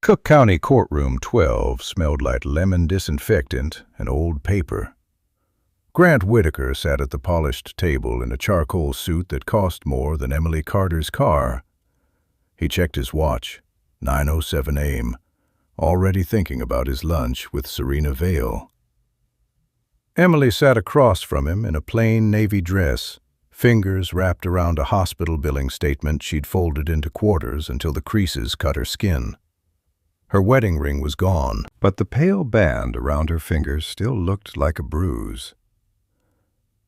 Cook County Courtroom 12 smelled like lemon disinfectant and old paper. Grant Whitaker sat at the polished table in a charcoal suit that cost more than Emily Carter's car. He checked his watch, 9:07 a.m., already thinking about his lunch with Serena Vale. Emily sat across from him in a plain navy dress, fingers wrapped around a hospital billing statement she'd folded into quarters until the creases cut her skin. Her wedding ring was gone, but the pale band around her fingers still looked like a bruise.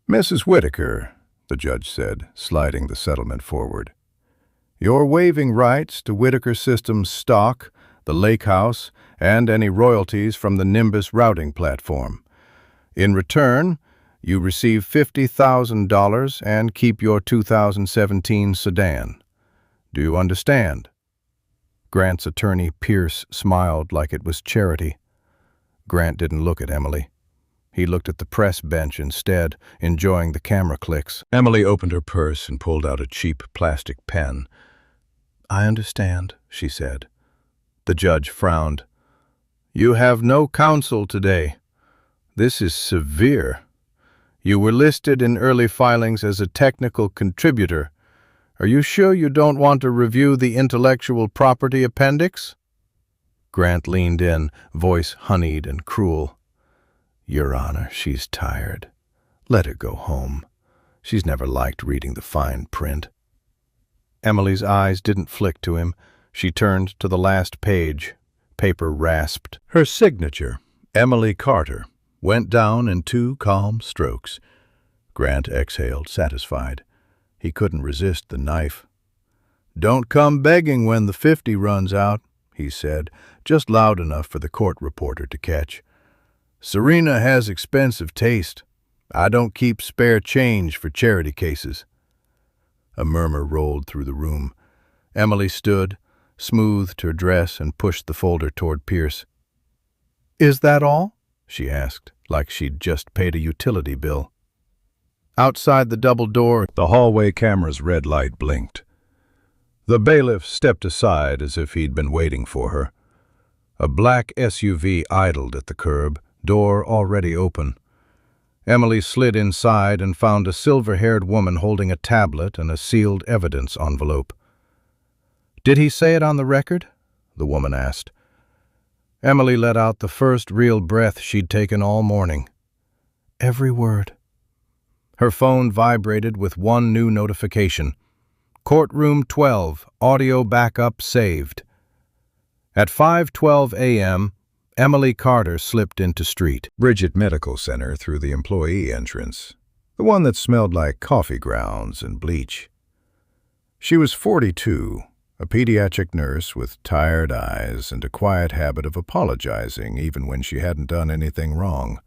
"Mrs. Whitaker," the judge said, sliding the settlement forward, "you're waiving rights to Whitaker Systems stock, the lake house, and any royalties from the Nimbus routing platform. In return, you receive $50,000 and keep your 2017 sedan. Do you understand?" Grant's attorney, Pierce, smiled like it was charity. Grant didn't look at Emily. He looked at the press bench instead, enjoying the camera clicks. Emily opened her purse and pulled out a cheap plastic pen. "I understand," she said. The judge frowned. "You have no counsel today. This is severe. You were listed in early filings as a technical contributor. Are you sure you don't want to review the intellectual property appendix?" Grant leaned in, voice honeyed and cruel. "Your Honor, she's tired. Let her go home. She's never liked reading the fine print." Emily's eyes didn't flick to him. She turned to the last page. Paper rasped. Her signature, Emily Carter, went down in 2 calm strokes. Grant exhaled, satisfied. He couldn't resist the knife. "Don't come begging when the 50 runs out," he said, just loud enough for the court reporter to catch. "Serena has expensive taste. I don't keep spare change for charity cases." A murmur rolled through the room. Emily stood, smoothed her dress, and pushed the folder toward Pierce. "Is that all?" she asked, like she'd just paid a utility bill. Outside the double door, the hallway camera's red light blinked. The bailiff stepped aside as if he'd been waiting for her. A black SUV idled at the curb, door already open. Emily slid inside and found a silver-haired woman holding a tablet and a sealed evidence envelope. "Did he say it on the record?" the woman asked. Emily let out the first real breath she'd taken all morning. "Every word." Her phone vibrated with one new notification. Courtroom 12, audio backup saved. At 5:12 a.m., Emily Carter slipped into Street Bridget Medical Center through the employee entrance, the one that smelled like coffee grounds and bleach. She was 42, a pediatric nurse with tired eyes and a quiet habit of apologizing even when she hadn't done anything wrong.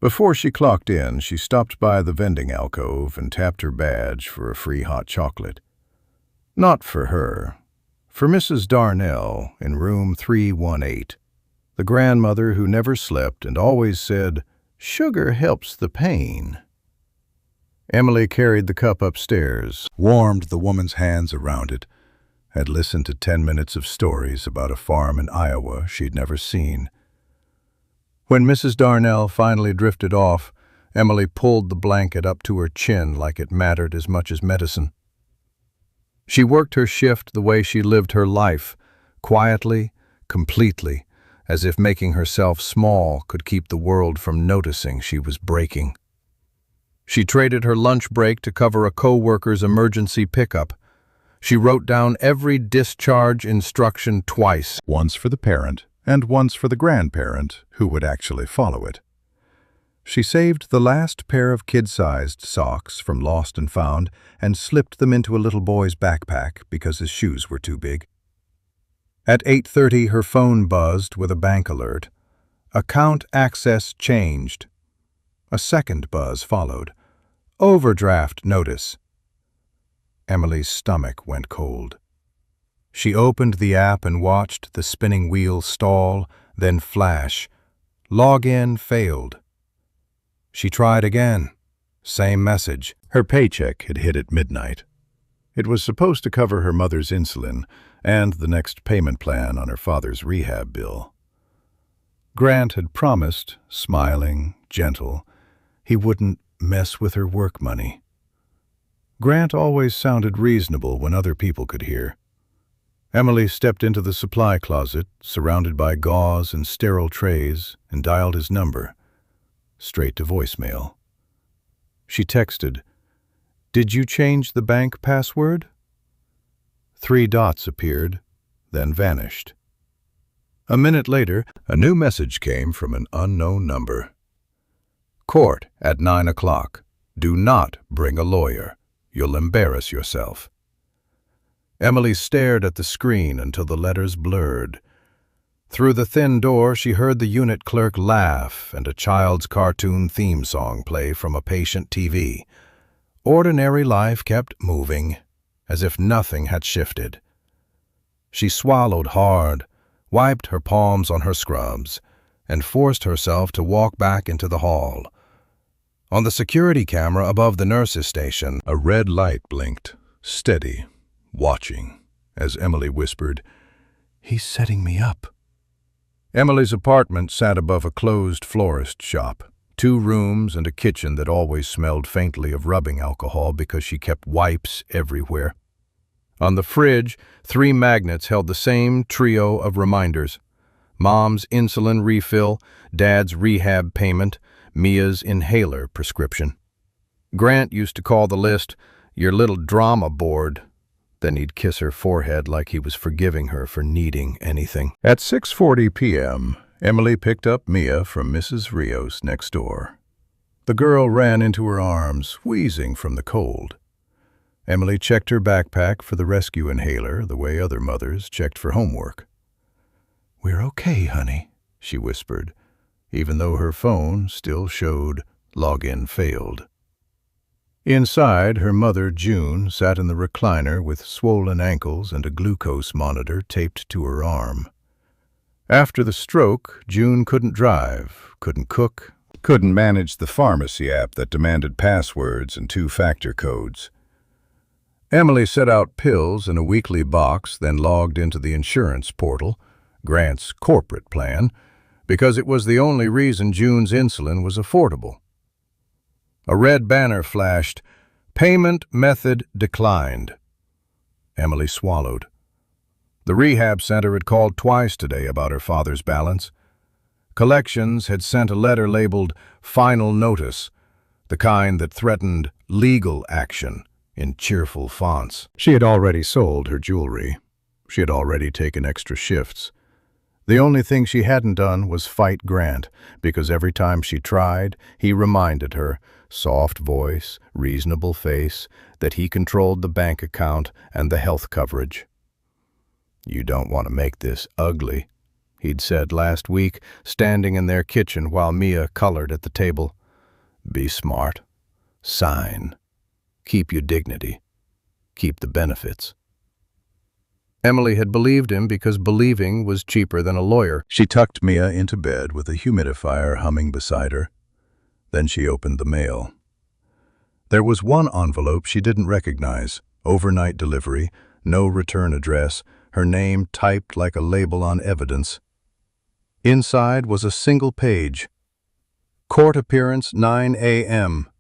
Before she clocked in, she stopped by the vending alcove and tapped her badge for a free hot chocolate. Not for her. For Mrs. Darnell in room 318, the grandmother who never slept and always said, "Sugar helps the pain." Emily carried the cup upstairs, warmed the woman's hands around it, had listened to 10 minutes of stories about a farm in Iowa she'd never seen. When Mrs. Darnell finally drifted off, Emily pulled the blanket up to her chin like it mattered as much as medicine. She worked her shift the way she lived her life, quietly, completely, as if making herself small could keep the world from noticing she was breaking. She traded her lunch break to cover a co-worker's emergency pickup. She wrote down every discharge instruction twice, once for the parent and once for the grandparent who would actually follow it. She saved the last pair of kid-sized socks from Lost and Found and slipped them into a little boy's backpack because his shoes were too big. At 8:30, her phone buzzed with a bank alert. Account access changed. A second buzz followed. Overdraft notice. Emily's stomach went cold. She opened the app and watched the spinning wheel stall, then flash. Login failed. She tried again. Same message. Her paycheck had hit at midnight. It was supposed to cover her mother's insulin and the next payment plan on her father's rehab bill. Grant had promised, smiling, gentle, he wouldn't mess with her work money. Grant always sounded reasonable when other people could hear. Emily stepped into the supply closet, surrounded by gauze and sterile trays, and dialed his number. Straight to voicemail. She texted, "Did you change the bank password?" 3 dots appeared, then vanished. A minute later, a new message came from an unknown number. "Court at 9 o'clock. Do not bring a lawyer. You'll embarrass yourself." Emily stared at the screen until the letters blurred. Through the thin door, she heard the unit clerk laugh and a child's cartoon theme song play from a patient TV. Ordinary life kept moving, as if nothing had shifted. She swallowed hard, wiped her palms on her scrubs, and forced herself to walk back into the hall. On the security camera above the nurse's station, a red light blinked, steady, watching, as Emily whispered, "He's setting me up." Emily's apartment sat above a closed florist shop, 2 rooms and a kitchen that always smelled faintly of rubbing alcohol because she kept wipes everywhere. On the fridge, 3 magnets held the same trio of reminders: Mom's insulin refill, Dad's rehab payment, Mia's inhaler prescription. Grant used to call the list, "your little drama board." Then he'd kiss her forehead like he was forgiving her for needing anything. At 6:40 p.m., Emily picked up Mia from Mrs. Rios next door. The girl ran into her arms, wheezing from the cold. Emily checked her backpack for the rescue inhaler the way other mothers checked for homework. "We're okay, honey," she whispered, even though her phone still showed login failed. Inside, her mother, June, sat in the recliner with swollen ankles and a glucose monitor taped to her arm. After the stroke, June couldn't drive, couldn't cook, couldn't manage the pharmacy app that demanded passwords and 2-factor codes. Emily set out pills in a weekly box, then logged into the insurance portal, Grant's corporate plan, because it was the only reason June's insulin was affordable. A red banner flashed, "Payment method declined." Emily swallowed. The rehab center had called twice today about her father's balance. Collections had sent a letter labeled "Final Notice," the kind that threatened legal action in cheerful fonts. She had already sold her jewelry. She had already taken extra shifts. The only thing she hadn't done was fight Grant, because every time she tried, he reminded her, soft voice, reasonable face, that he controlled the bank account and the health coverage. "You don't want to make this ugly," he'd said last week, standing in their kitchen while Mia colored at the table. "Be smart. Sign. Keep your dignity. Keep the benefits." Emily had believed him because believing was cheaper than a lawyer. She tucked Mia into bed with a humidifier humming beside her. Then she opened the mail. There was one envelope she didn't recognize, overnight delivery, no return address, her name typed like a label on evidence. Inside was a single page. "Court appearance 9 a.m."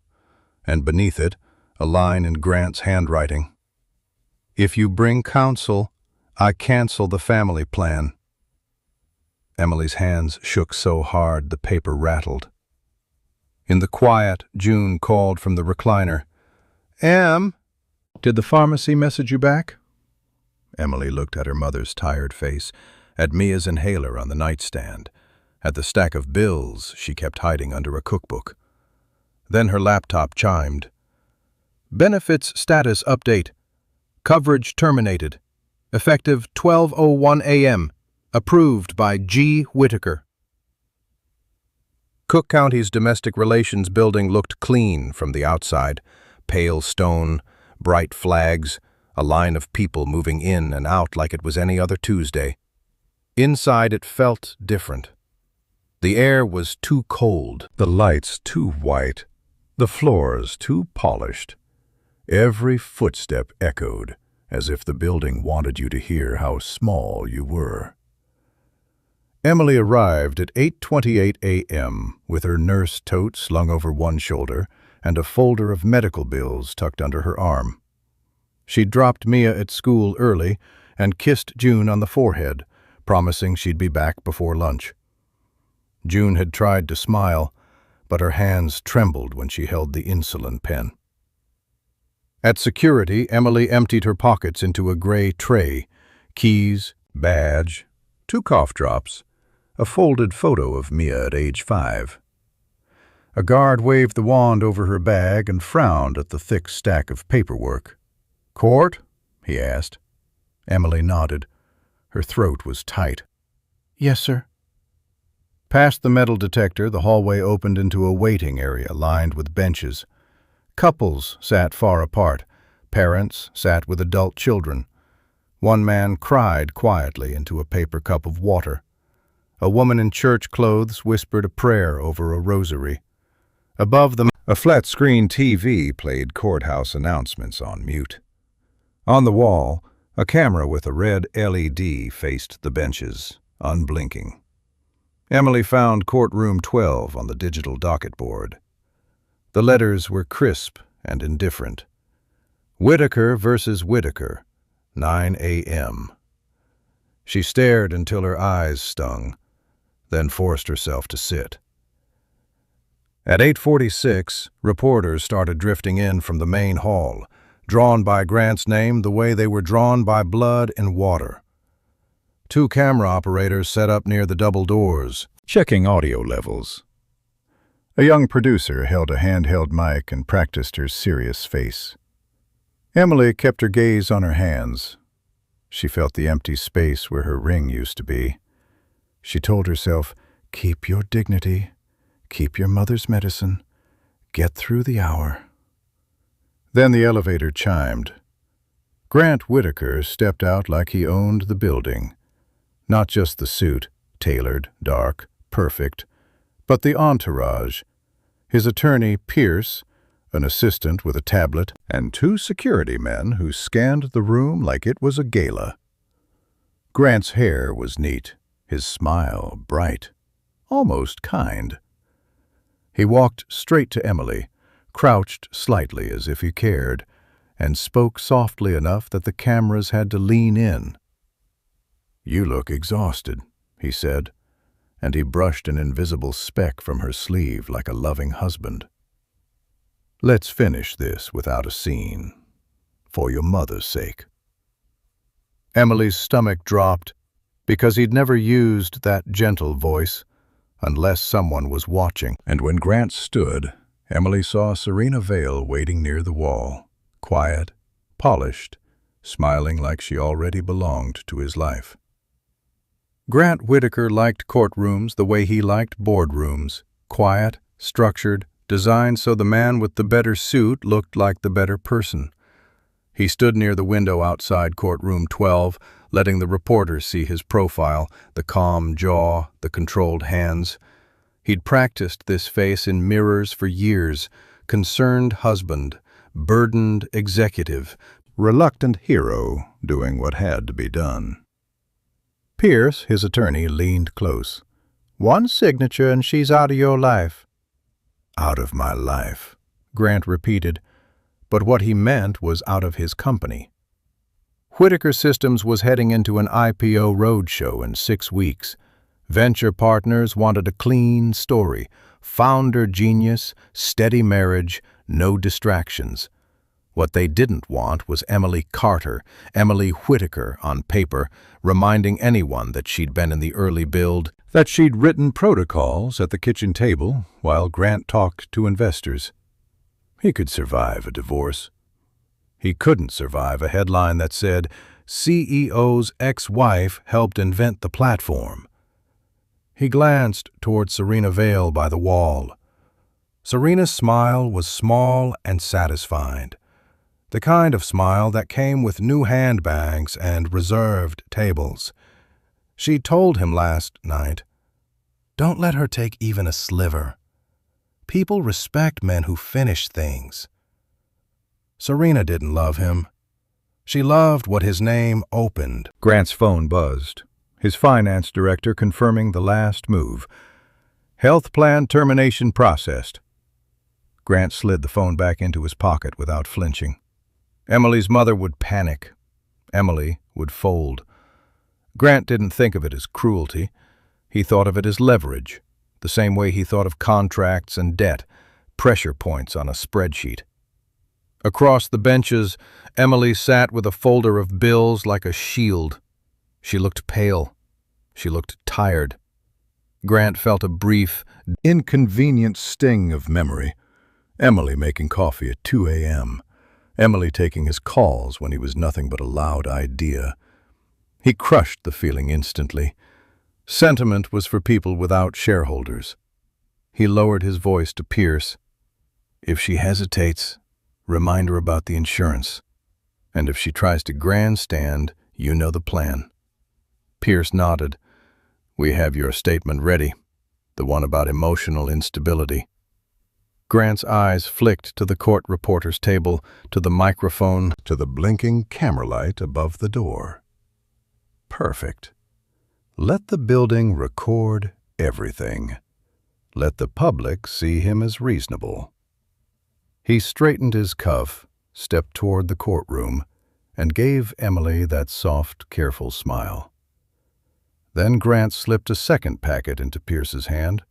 and beneath it, a line in Grant's handwriting. "If you bring counsel, I cancel the family plan." Emily's hands shook so hard the paper rattled. In the quiet, June called from the recliner. "Em, did the pharmacy message you back?" Emily looked at her mother's tired face, at Mia's inhaler on the nightstand, at the stack of bills she kept hiding under a cookbook. Then her laptop chimed. "Benefits status update. Coverage terminated. Effective 12:01 a.m. Approved by G. Whitaker." Cook County's domestic relations building looked clean from the outside. Pale stone, bright flags, a line of people moving in and out like it was any other Tuesday. Inside it felt different. The air was too cold, the lights too white, the floors too polished. Every footstep echoed, as if the building wanted you to hear how small you were. Emily arrived at 8:28 a.m. with her nurse tote slung over one shoulder and a folder of medical bills tucked under her arm. She dropped Mia at school early and kissed June on the forehead, promising she'd be back before lunch. June had tried to smile, but her hands trembled when she held the insulin pen. At security, Emily emptied her pockets into a gray tray: keys, badge, 2 cough drops, a folded photo of Mia at age 5. A guard waved the wand over her bag and frowned at the thick stack of paperwork. "Court?" he asked. Emily nodded. Her throat was tight. "Yes, sir." Past the metal detector, the hallway opened into a waiting area lined with benches. Couples sat far apart. Parents sat with adult children. One man cried quietly into a paper cup of water. A woman in church clothes whispered a prayer over a rosary. Above them, a flat-screen TV played courthouse announcements on mute. On the wall, a camera with a red LED faced the benches, unblinking. Emily found courtroom 12 on the digital docket board. The letters were crisp and indifferent. Whitaker versus Whitaker, 9 a.m. She stared until her eyes stung, then forced herself to sit. At 8:46, reporters started drifting in from the main hall, drawn by Grant's name the way they were drawn by blood and water. 2 camera operators set up near the double doors, checking audio levels. A young producer held a handheld mic and practiced her serious face. Emily kept her gaze on her hands. She felt the empty space where her ring used to be. She told herself, "Keep your dignity, keep your mother's medicine, get through the hour." Then the elevator chimed. Grant Whitaker stepped out like he owned the building. Not just the suit, tailored, dark, perfect, but the entourage. His attorney, Pierce, an assistant with a tablet, and 2 security men who scanned the room like it was a gala. Grant's hair was neat, his smile bright, almost kind. He walked straight to Emily, crouched slightly as if he cared, and spoke softly enough that the cameras had to lean in. "You look exhausted," he said, and he brushed an invisible speck from her sleeve like a loving husband. "Let's finish this without a scene, for your mother's sake." Emily's stomach dropped because he'd never used that gentle voice unless someone was watching. And when Grant stood, Emily saw Serena Vale waiting near the wall, quiet, polished, smiling like she already belonged to his life. Grant Whitaker liked courtrooms the way he liked boardrooms, quiet, structured, designed so the man with the better suit looked like the better person. He stood near the window outside courtroom 12, letting the reporters see his profile, the calm jaw, the controlled hands. He'd practiced this face in mirrors for years: concerned husband, burdened executive, reluctant hero doing what had to be done. Pierce, his attorney, leaned close. "One signature and she's out of your life." "Out of my life," Grant repeated, but what he meant was out of his company. Whitaker Systems was heading into an IPO roadshow in 6 weeks. Venture partners wanted a clean story: founder genius, steady marriage, no distractions. What they didn't want was Emily Carter, Emily Whitaker on paper, reminding anyone that she'd been in the early build, that she'd written protocols at the kitchen table while Grant talked to investors. He could survive a divorce. He couldn't survive a headline that said, "CEO's ex-wife helped invent the platform." He glanced toward Serena Vale by the wall. Serena's smile was small and satisfied. The kind of smile that came with new handbags and reserved tables. She told him last night, "Don't let her take even a sliver. People respect men who finish things." Serena didn't love him. She loved what his name opened. Grant's phone buzzed. His finance director confirming the last move. Health plan termination processed. Grant slid the phone back into his pocket without flinching. Emily's mother would panic. Emily would fold. Grant didn't think of it as cruelty. He thought of it as leverage, the same way he thought of contracts and debt, pressure points on a spreadsheet. Across the benches, Emily sat with a folder of bills like a shield. She looked pale. She looked tired. Grant felt a brief, inconvenient sting of memory. Emily making coffee at 2 a.m. Emily taking his calls when he was nothing but a loud idea. He crushed the feeling instantly. Sentiment was for people without shareholders. He lowered his voice to Pierce. If she hesitates, remind her about the insurance. And if she tries to grandstand, you know the plan. Pierce nodded. We have your statement ready, the one about emotional instability. Grant's eyes flicked to the court reporter's table, to the microphone, to the blinking camera light above the door. Perfect. Let the building record everything. Let the public see him as reasonable. He straightened his cuff, stepped toward the courtroom, and gave Emily that soft, careful smile. Then Grant slipped a second packet into Pierce's hand.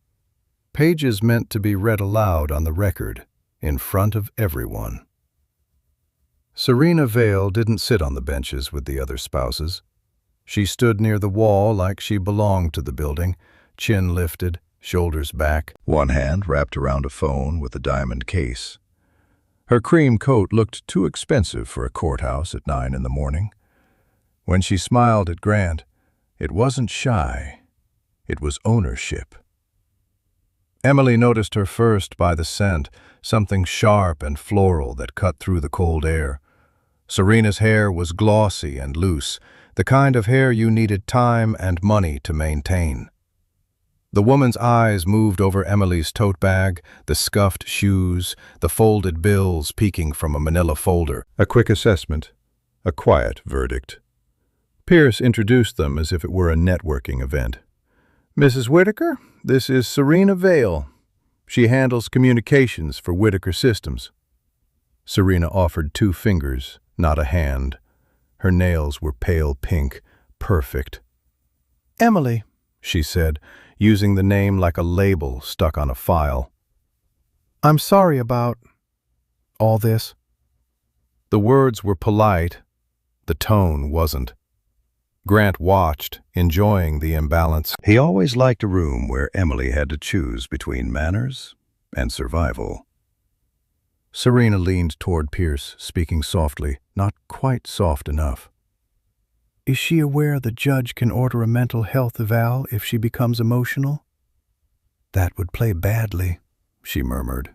Pages meant to be read aloud on the record, in front of everyone. Serena Vale didn't sit on the benches with the other spouses. She stood near the wall like she belonged to the building, chin lifted, shoulders back, one hand wrapped around a phone with a diamond case. Her cream coat looked too expensive for a courthouse at 9 in the morning. When she smiled at Grant, it wasn't shy. It was ownership. Emily noticed her first by the scent, something sharp and floral that cut through the cold air. Serena's hair was glossy and loose, the kind of hair you needed time and money to maintain. The woman's eyes moved over Emily's tote bag, the scuffed shoes, the folded bills peeking from a manila folder. A quick assessment, a quiet verdict. Pierce introduced them as if it were a networking event. Mrs. Whitaker, this is Serena Vale. She handles communications for Whitaker Systems. Serena offered 2 fingers, not a hand. Her nails were pale pink, perfect. Emily, she said, using the name like a label stuck on a file. I'm sorry about all this. The words were polite. The tone wasn't. Grant watched, enjoying the imbalance. He always liked a room where Emily had to choose between manners and survival. Serena leaned toward Pierce, speaking softly, not quite soft enough. Is she aware the judge can order a mental health eval if she becomes emotional? That would play badly, she murmured.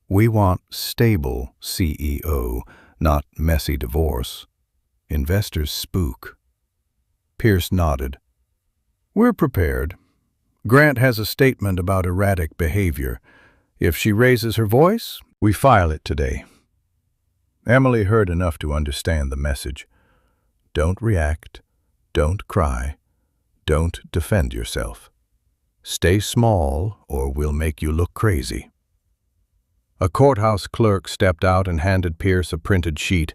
We want stable CEO, not messy divorce. Investors spook. Pierce nodded. We're prepared. Grant has a statement about erratic behavior. If she raises her voice, we file it today. Emily heard enough to understand the message. Don't react. Don't cry. Don't defend yourself. Stay small, or we'll make you look crazy. A courthouse clerk stepped out and handed Pierce a printed sheet.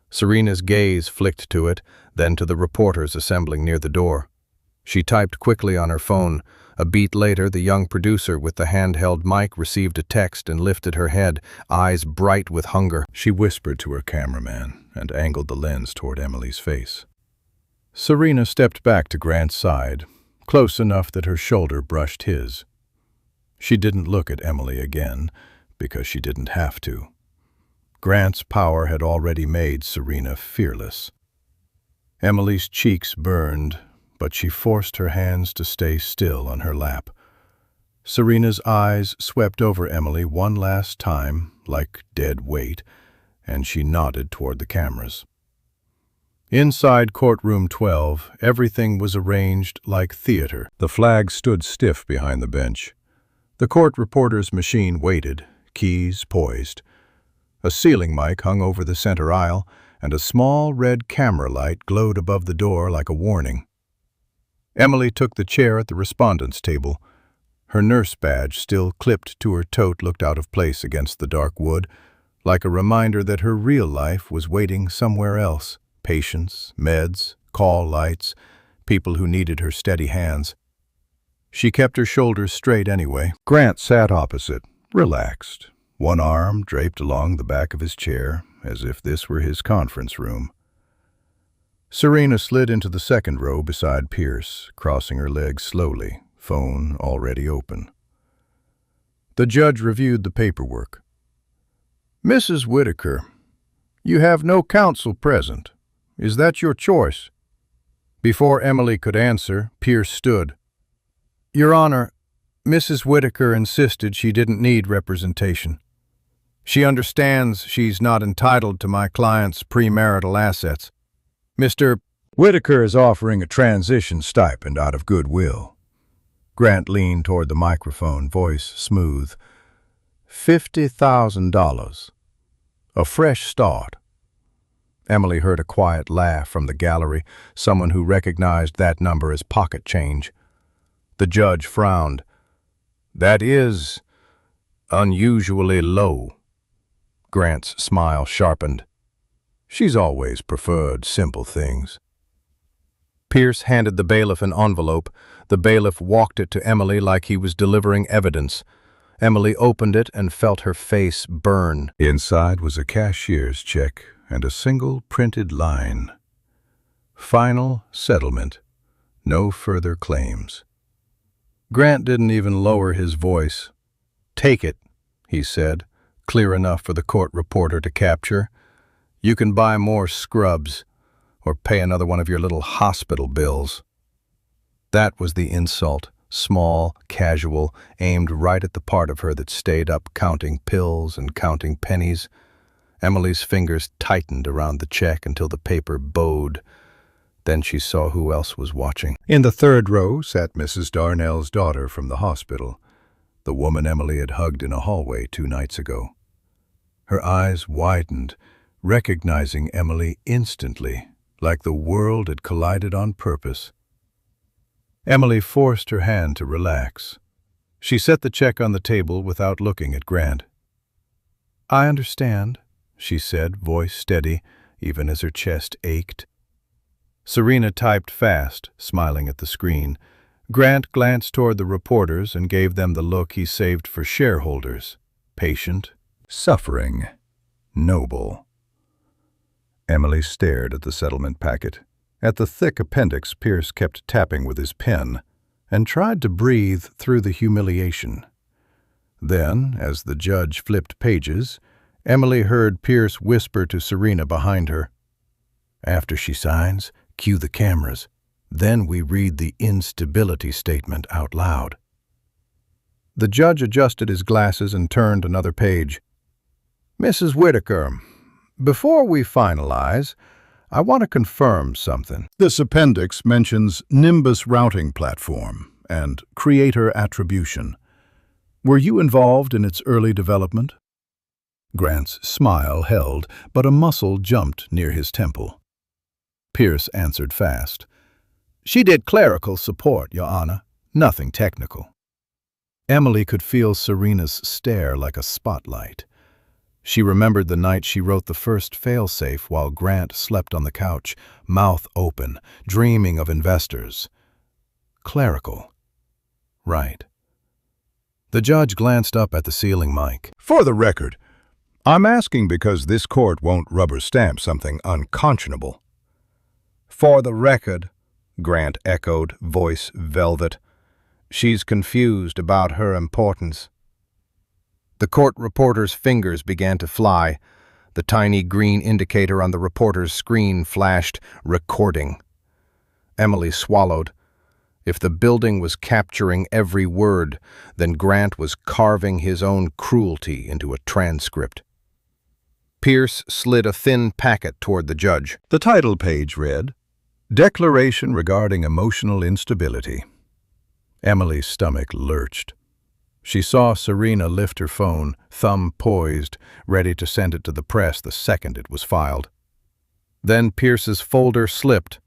Serena's gaze flicked to it, then to the reporters assembling near the door. She typed quickly on her phone. A beat later, the young producer with the handheld mic received a text and lifted her head, eyes bright with hunger. She whispered to her cameraman and angled the lens toward Emily's face. Serena stepped back to Grant's side, close enough that her shoulder brushed his. She didn't look at Emily again, because she didn't have to. Grant's power had already made Serena fearless. Emily's cheeks burned, but she forced her hands to stay still on her lap. Serena's eyes swept over Emily one last time, like dead weight, and she nodded toward the cameras. Inside courtroom 12, everything was arranged like theater. The flag stood stiff behind the bench. The court reporter's machine waited, keys poised. A ceiling mic hung over the center aisle, and a small red camera light glowed above the door like a warning. Emily took the chair at the respondent's table. Her nurse badge, still clipped to her tote, looked out of place against the dark wood, like a reminder that her real life was waiting somewhere else. Patients, meds, call lights, people who needed her steady hands. She kept her shoulders straight anyway. Grant sat opposite, relaxed, one arm draped along the back of his chair, as if this were his conference room. Serena slid into the second row beside Pierce, crossing her legs slowly, phone already open. The judge reviewed the paperwork. "Mrs. Whitaker, you have no counsel present. Is that your choice?" Before Emily could answer, Pierce stood. "Your Honor, Mrs. Whitaker insisted she didn't need representation. She understands she's not entitled to my client's premarital assets. Mr. Whitaker is offering a transition stipend out of goodwill." Grant leaned toward the microphone, voice smooth. $50,000. A fresh start. Emily heard a quiet laugh from the gallery, someone who recognized that number as pocket change. The judge frowned. "That is unusually low." Grant's smile sharpened. She's always preferred simple things. Pierce handed the bailiff an envelope. The bailiff walked it to Emily like he was delivering evidence. Emily opened it and felt her face burn. Inside was a cashier's check and a single printed line. "Final settlement. No further claims." Grant didn't even lower his voice. "Take it," he said, clear enough for the court reporter to capture. "You can buy more scrubs, or pay another one of your little hospital bills." That was the insult, small, casual, aimed right at the part of her that stayed up counting pills and counting pennies. Emily's fingers tightened around the check until the paper bowed. Then she saw who else was watching. In the third row sat Mrs. Darnell's daughter from the hospital, the woman Emily had hugged in a hallway 2 nights ago. Her eyes widened, recognizing Emily instantly, like the world had collided on purpose. Emily forced her hand to relax. She set the check on the table without looking at Grant. "I understand," she said, voice steady, even as her chest ached. Serena typed fast, smiling at the screen. Grant glanced toward the reporters and gave them the look he saved for shareholders. Patient, suffering, noble. Emily stared at the settlement packet, at the thick appendix Pierce kept tapping with his pen, and tried to breathe through the humiliation. Then, as the judge flipped pages, Emily heard Pierce whisper to Serena behind her, "After she signs, cue the cameras. Then we read the instability statement out loud." The judge adjusted his glasses and turned another page. "Mrs. Whitaker, before we finalize, I want to confirm something. This appendix mentions Nimbus routing platform and creator attribution. Were you involved in its early development?" Grant's smile held, but a muscle jumped near his temple. Pierce answered fast. "She did clerical support, Your Honor. Nothing technical." Emily could feel Serena's stare like a spotlight. She remembered the night she wrote the first failsafe while Grant slept on the couch, mouth open, dreaming of investors. Clerical. Right. The judge glanced up at the ceiling mic. "For the record, I'm asking because this court won't rubber stamp something unconscionable." "For the record," Grant echoed, voice velvet. "She's confused about her importance." The court reporter's fingers began to fly. The tiny green indicator on the reporter's screen flashed, recording. Emily swallowed. If the building was capturing every word, then Grant was carving his own cruelty into a transcript. Pierce slid a thin packet toward the judge. The title page read, "Declaration regarding emotional instability." Emily's stomach lurched. She saw Serena lift her phone, thumb poised, ready to send it to the press the second it was filed. Then Pierce's folder slipped.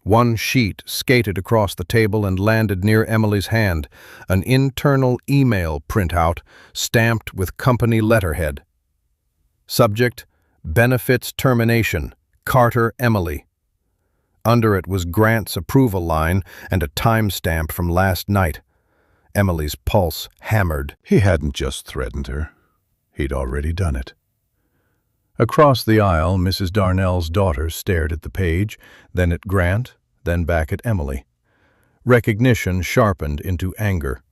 One sheet skated across the table and landed near Emily's hand, an internal email printout stamped with company letterhead. Subject: Benefits Termination, Carter Emily. Under it was Grant's approval line and a timestamp from last night. Emily's pulse hammered. He hadn't just threatened her. He'd already done it. Across the aisle, Mrs. Darnell's daughter stared at the page, then at Grant, then back at Emily. Recognition sharpened into anger.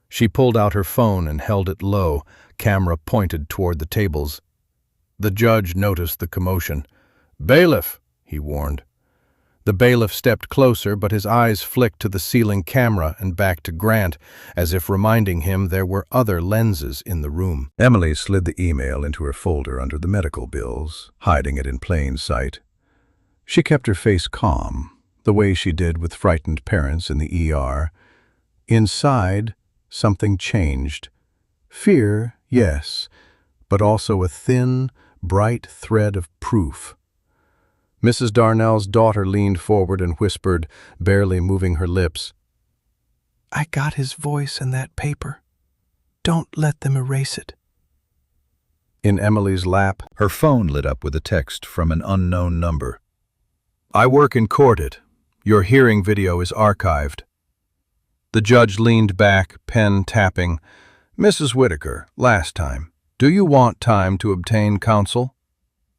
She pulled out her phone and held it low, camera pointed toward the tables. The judge noticed the commotion. "Bailiff," he warned. The bailiff stepped closer, but his eyes flicked to the ceiling camera and back to Grant, as if reminding him there were other lenses in the room. Emily slid the email into her folder under the medical bills, hiding it in plain sight. She kept her face calm, the way she did with frightened parents in the ER. Inside, something changed. Fear, yes, but also a thin, bright thread of proof. Mrs. Darnell's daughter leaned forward and whispered, barely moving her lips, "I got his voice in that paper. Don't let them erase it." In Emily's lap, her phone lit up with a text from an unknown number. "I work in court. Your hearing video is archived." The judge leaned back, pen tapping. "Mrs. Whitaker, last time. Do you want time to obtain counsel?"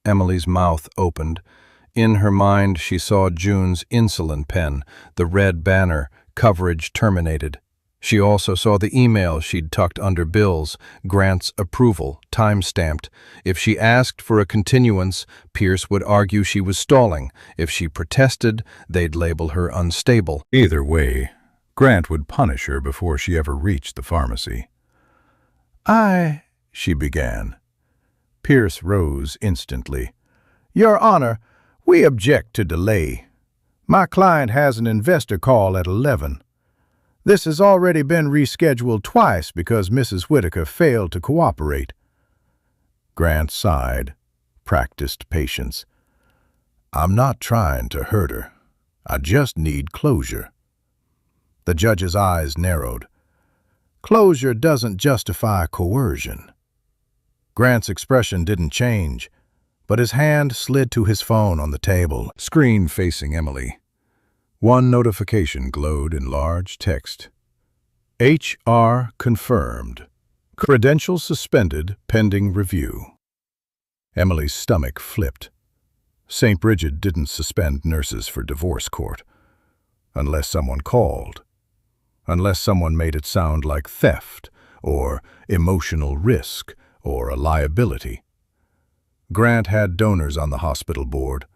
Emily's mouth opened. In her mind, she saw June's insulin pen, the red banner, coverage terminated. She also saw the email she'd tucked under Bill's, Grant's approval, time-stamped. If she asked for a continuance, Pierce would argue she was stalling. If she protested, they'd label her unstable. Either way, Grant would punish her before she ever reached the pharmacy. She began. Pierce rose instantly. "Your Honor, we object to delay. My client has an investor call at 11. This has already been rescheduled twice because Mrs. Whitaker failed to cooperate." Grant sighed, practiced patience. "I'm not trying to hurt her. I just need closure." The judge's eyes narrowed. "Closure doesn't justify coercion." Grant's expression didn't change, but his hand slid to his phone on the table, screen facing Emily. One notification glowed in large text. HR confirmed. Credentials suspended pending review. Emily's stomach flipped. St. Bridget didn't suspend nurses for divorce court. Unless someone called. Unless someone made it sound like theft, or emotional risk, or a liability. Grant had donors on the hospital board.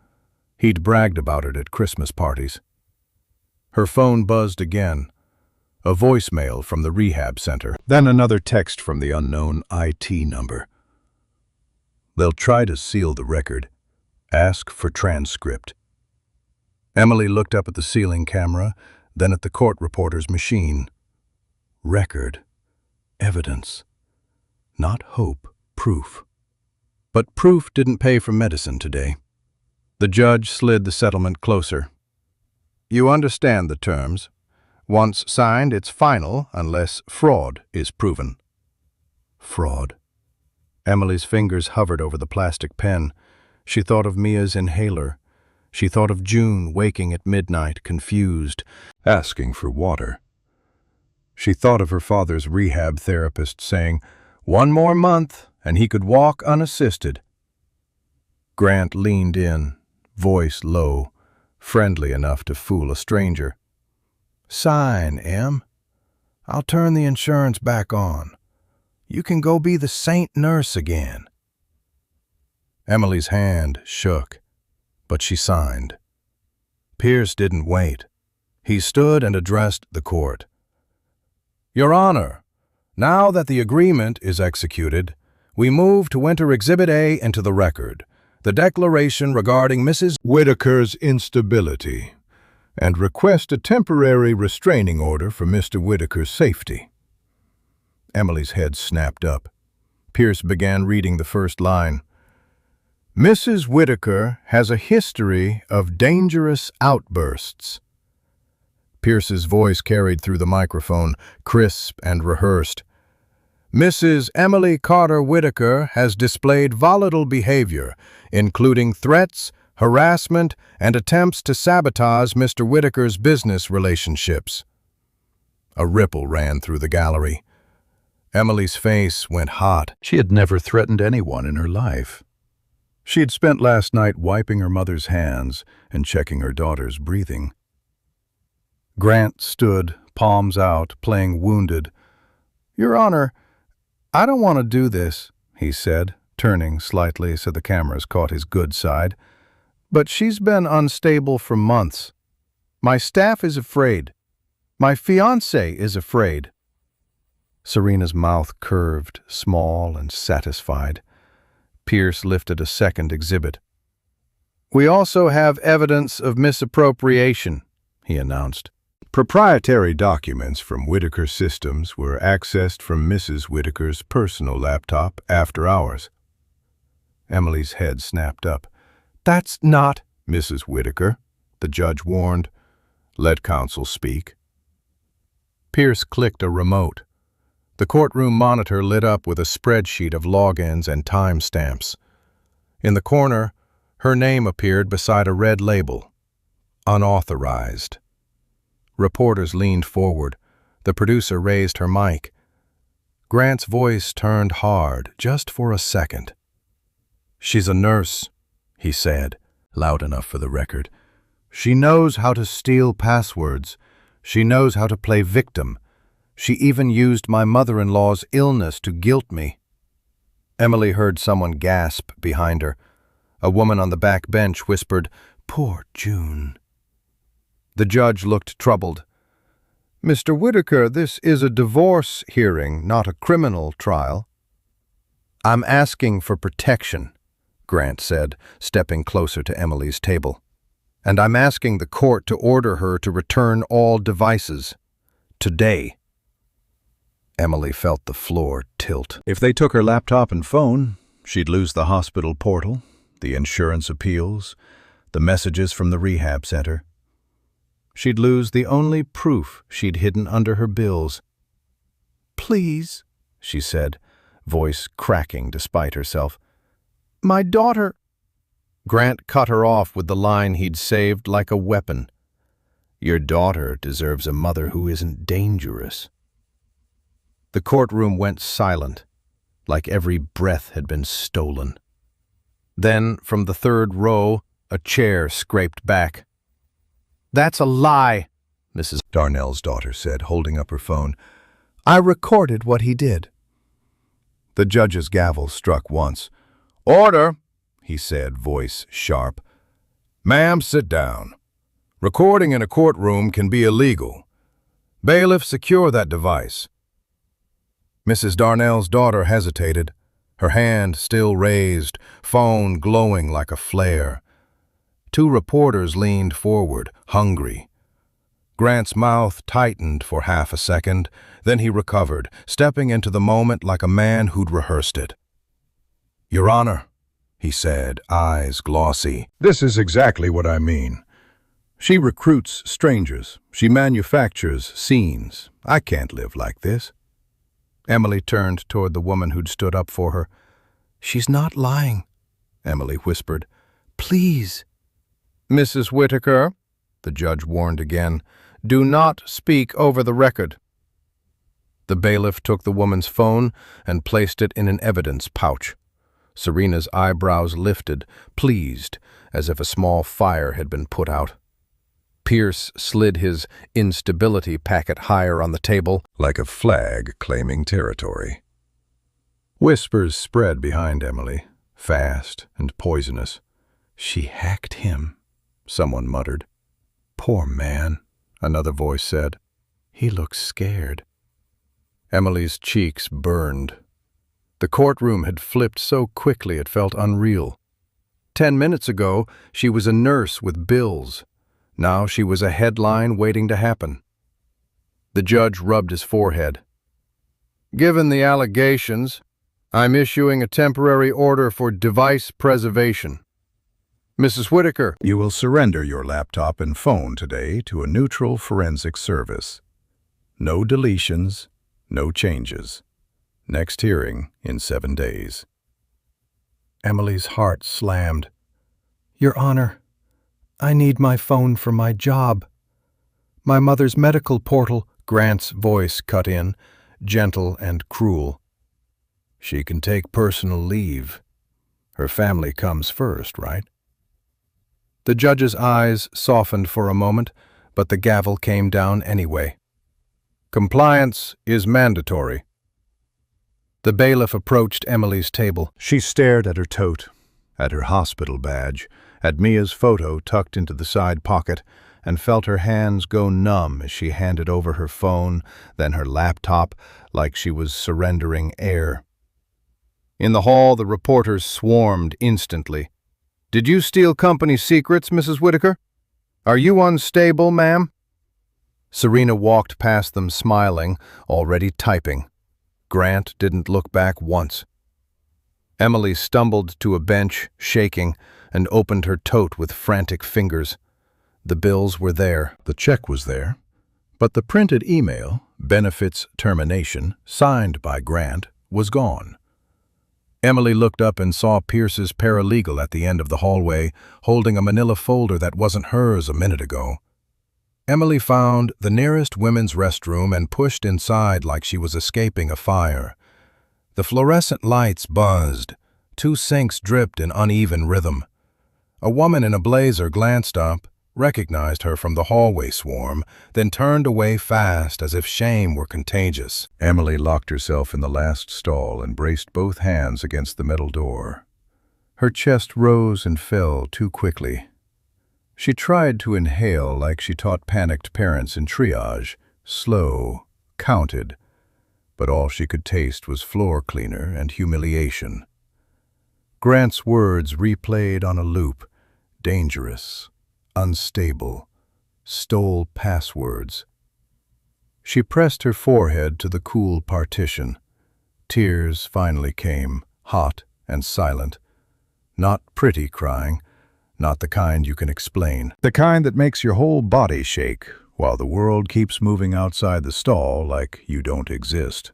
He'd bragged about it at Christmas parties. Her phone buzzed again. A voicemail from the rehab center. Then another text from the unknown IT number. "They'll try to seal the record. Ask for transcript." Emily looked up at the ceiling camera, then at the court reporter's machine. Record. Evidence. Not hope. Proof. But proof didn't pay for medicine today. The judge slid the settlement closer. "You understand the terms. Once signed, it's final unless fraud is proven." Fraud. Emily's fingers hovered over the plastic pen. She thought of Mia's inhaler. She thought of June waking at midnight, confused, asking for water. She thought of her father's rehab therapist saying, "1 more month, and he could walk unassisted." Grant leaned in, voice low, friendly enough to fool a stranger. "Sign, Em. I'll turn the insurance back on. You can go be the saint nurse again." Emily's hand shook, but she signed. Pierce didn't wait. He stood and addressed the court. "Your Honor, now that the agreement is executed, we move to enter Exhibit A into the record, the declaration regarding Mrs. Whitaker's instability, and request a temporary restraining order for Mr. Whitaker's safety." Emily's head snapped up. Pierce began reading the first line. Mrs. Whitaker has a history of dangerous outbursts. Pierce's voice carried through the microphone, crisp and rehearsed. Mrs. Emily Carter Whitaker has displayed volatile behavior, including threats, harassment, and attempts to sabotage Mr. Whitaker's business relationships. A ripple ran through the gallery. Emily's face went hot. She had never threatened anyone in her life. She had spent last night wiping her mother's hands and checking her daughter's breathing. Grant stood, palms out, playing wounded. Your Honor, I don't want to do this, he said, turning slightly so the cameras caught his good side. But she's been unstable for months. My staff is afraid. My fiancé is afraid. Serena's mouth curved, small and satisfied. Pierce lifted a second exhibit. We also have evidence of misappropriation, he announced. Proprietary documents from Whitaker Systems were accessed from Mrs. Whitaker's personal laptop after hours. Emily's head snapped up. That's not Mrs. Whitaker, the judge warned. Let counsel speak. Pierce clicked a remote. The courtroom monitor lit up with a spreadsheet of logins and timestamps. In the corner, her name appeared beside a red label. Unauthorized. Reporters leaned forward. The producer raised her mic. Grant's voice turned hard, just for a second. She's a nurse, he said, loud enough for the record. She knows how to steal passwords. She knows how to play victim. She even used my mother-in-law's illness to guilt me. Emily heard someone gasp behind her. A woman on the back bench whispered, Poor June. The judge looked troubled. Mr. Whitaker, this is a divorce hearing, not a criminal trial. I'm asking for protection, Grant said, stepping closer to Emily's table. And I'm asking the court to order her to return all devices. Today. Emily felt the floor tilt. If they took her laptop and phone, she'd lose the hospital portal, the insurance appeals, the messages from the rehab center. She'd lose the only proof she'd hidden under her bills. Please, she said, voice cracking despite herself. My daughter. Grant cut her off with the line he'd saved like a weapon. Your daughter deserves a mother who isn't dangerous. The courtroom went silent, like every breath had been stolen. Then, from the third row, a chair scraped back. That's a lie, Mrs. Darnell's daughter said, holding up her phone. I recorded what he did. The judge's gavel struck once. Order, he said, voice sharp. Ma'am, sit down. Recording in a courtroom can be illegal. Bailiff, secure that device. Mrs. Darnell's daughter hesitated, her hand still raised, phone glowing like a flare. Two reporters leaned forward, hungry. Grant's mouth tightened for half a second, then he recovered, stepping into the moment like a man who'd rehearsed it. Your Honor, he said, eyes glossy. This is exactly what I mean. She recruits strangers. She manufactures scenes. I can't live like this. Emily turned toward the woman who'd stood up for her. She's not lying, Emily whispered. Please. Mrs. Whitaker, the judge warned again, do not speak over the record. The bailiff took the woman's phone and placed it in an evidence pouch. Serena's eyebrows lifted, pleased, as if a small fire had been put out. Pierce slid his instability packet higher on the table, like a flag claiming territory. Whispers spread behind Emily, fast and poisonous. She hacked him, someone muttered. Poor man, another voice said. He looks scared. Emily's cheeks burned. The courtroom had flipped so quickly it felt unreal. 10 minutes ago, she was a nurse with bills. Now she was a headline waiting to happen. The judge rubbed his forehead. Given the allegations, I'm issuing a temporary order for device preservation. Mrs. Whitaker, you will surrender your laptop and phone today to a neutral forensic service. No deletions, no changes. Next hearing in 7 days. Emily's heart slammed. Your Honor, I need my phone for my job. My mother's medical portal. Grant's voice cut in, gentle and cruel. She can take personal leave. Her family comes first, right? The judge's eyes softened for a moment, but the gavel came down anyway. Compliance is mandatory. The bailiff approached Emily's table. She stared at her tote, at her hospital badge, at Mia's photo tucked into the side pocket, and felt her hands go numb as she handed over her phone, then her laptop, like she was surrendering air. In the hall, the reporters swarmed instantly. Did you steal company secrets, Mrs. Whitaker? Are you unstable, ma'am? Serena walked past them smiling, already typing. Grant didn't look back once. Emily stumbled to a bench, shaking, and opened her tote with frantic fingers. The bills were there, the check was there, but the printed email, benefits termination, signed by Grant, was gone. Emily looked up and saw Pierce's paralegal at the end of the hallway, holding a manila folder that wasn't hers a minute ago. Emily found the nearest women's restroom and pushed inside like she was escaping a fire. The fluorescent lights buzzed. 2 sinks dripped in uneven rhythm. A woman in a blazer glanced up, recognized her from the hallway swarm, then turned away fast as if shame were contagious. Emily locked herself in the last stall and braced both hands against the metal door. Her chest rose and fell too quickly. She tried to inhale like she taught panicked parents in triage, slow, counted, but all she could taste was floor cleaner and humiliation. Grant's words replayed on a loop, dangerous, unstable, stole passwords. She pressed her forehead to the cool partition. Tears finally came, hot and silent. Not pretty crying, not the kind you can explain. The kind that makes your whole body shake, while the world keeps moving outside the stall like you don't exist.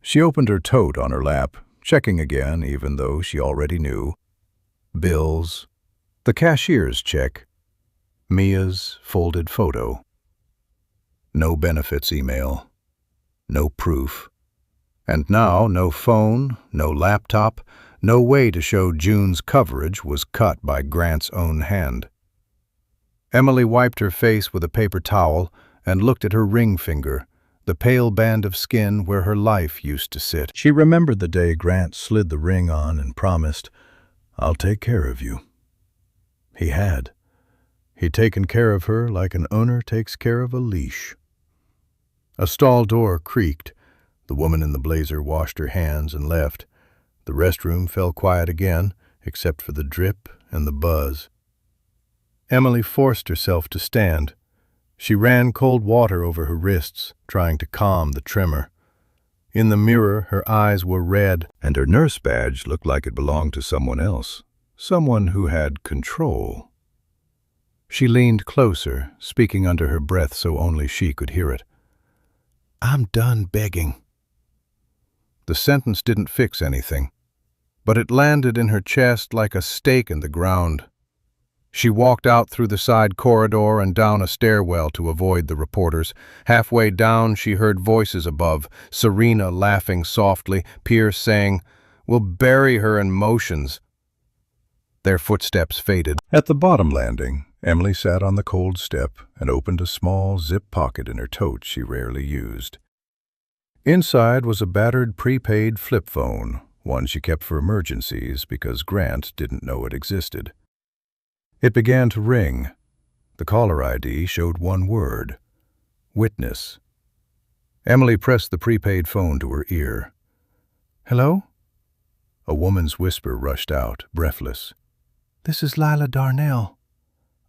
She opened her tote on her lap, checking again even though she already knew. Bills, the cashier's check, Mia's folded photo. No benefits email, no proof. And now no phone, no laptop, no way to show June's coverage was cut by Grant's own hand. Emily wiped her face with a paper towel and looked at her ring finger, the pale band of skin where her life used to sit. She remembered the day Grant slid the ring on and promised, "I'll take care of you." He had. He'd taken care of her like an owner takes care of a leash. A stall door creaked. The woman in the blazer washed her hands and left. The restroom fell quiet again, except for the drip and the buzz. Emily forced herself to stand. She ran cold water over her wrists, trying to calm the tremor. In the mirror, her eyes were red, and her nurse badge looked like it belonged to someone else, someone who had control. She leaned closer, speaking under her breath so only she could hear it. "I'm done begging." The sentence didn't fix anything, but it landed in her chest like a stake in the ground. She walked out through the side corridor and down a stairwell to avoid the reporters. Halfway down, she heard voices above, Serena laughing softly, Pierce saying, "We'll bury her in motions." Their footsteps faded. At the bottom landing, Emily sat on the cold step and opened a small zip pocket in her tote she rarely used. Inside was a battered prepaid flip phone, one she kept for emergencies because Grant didn't know it existed. It began to ring. The caller ID showed one word: witness. Emily pressed the prepaid phone to her ear. "Hello?" A woman's whisper rushed out, breathless. "This is Lila Darnell.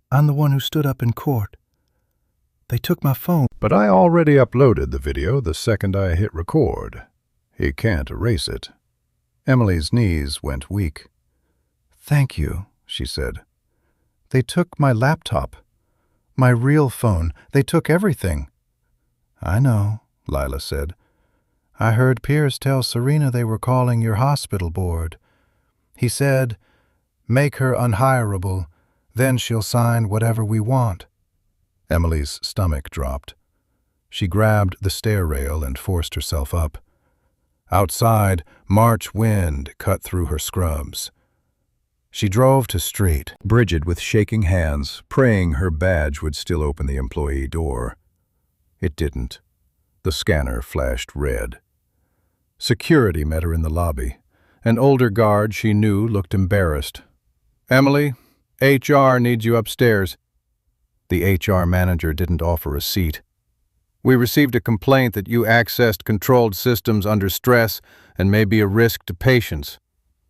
I'm the one who stood up in court. They took my phone." But I already uploaded the video the second I hit record. He can't erase it. Emily's knees went weak. "Thank you," she said. "They took my laptop. My real phone. They took everything." "I know," Lila said. "I heard Pierce tell Serena they were calling your hospital board. He said, 'Make her unhireable, then she'll sign whatever we want.'" Emily's stomach dropped. She grabbed the stair rail and forced herself up. Outside, March wind cut through her scrubs. She drove to street, Bridget with shaking hands, praying her badge would still open the employee door. It didn't. The scanner flashed red. Security met her in the lobby. An older guard she knew looked embarrassed. "Emily, HR needs you upstairs." The HR manager didn't offer a seat. "We received a complaint that you accessed controlled systems under stress and may be a risk to patients.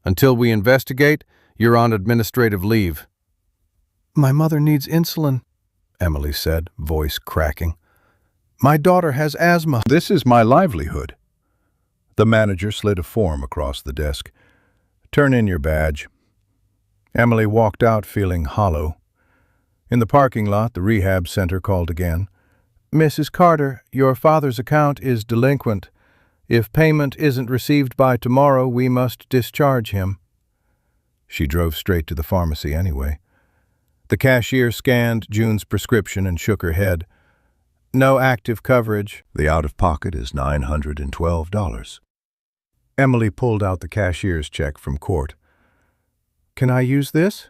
Until we investigate, you're on administrative leave." "My mother needs insulin," Emily said, voice cracking. "My daughter has asthma." "This is my livelihood." The manager slid a form across the desk. "Turn in your badge." Emily walked out feeling hollow. In the parking lot, the rehab center called again. "Mrs. Carter, your father's account is delinquent. If payment isn't received by tomorrow, we must discharge him." She drove straight to the pharmacy anyway. The cashier scanned June's prescription and shook her head. "No active coverage. The out-of-pocket is $912. Emily pulled out the cashier's check from Court. "Can I use this?"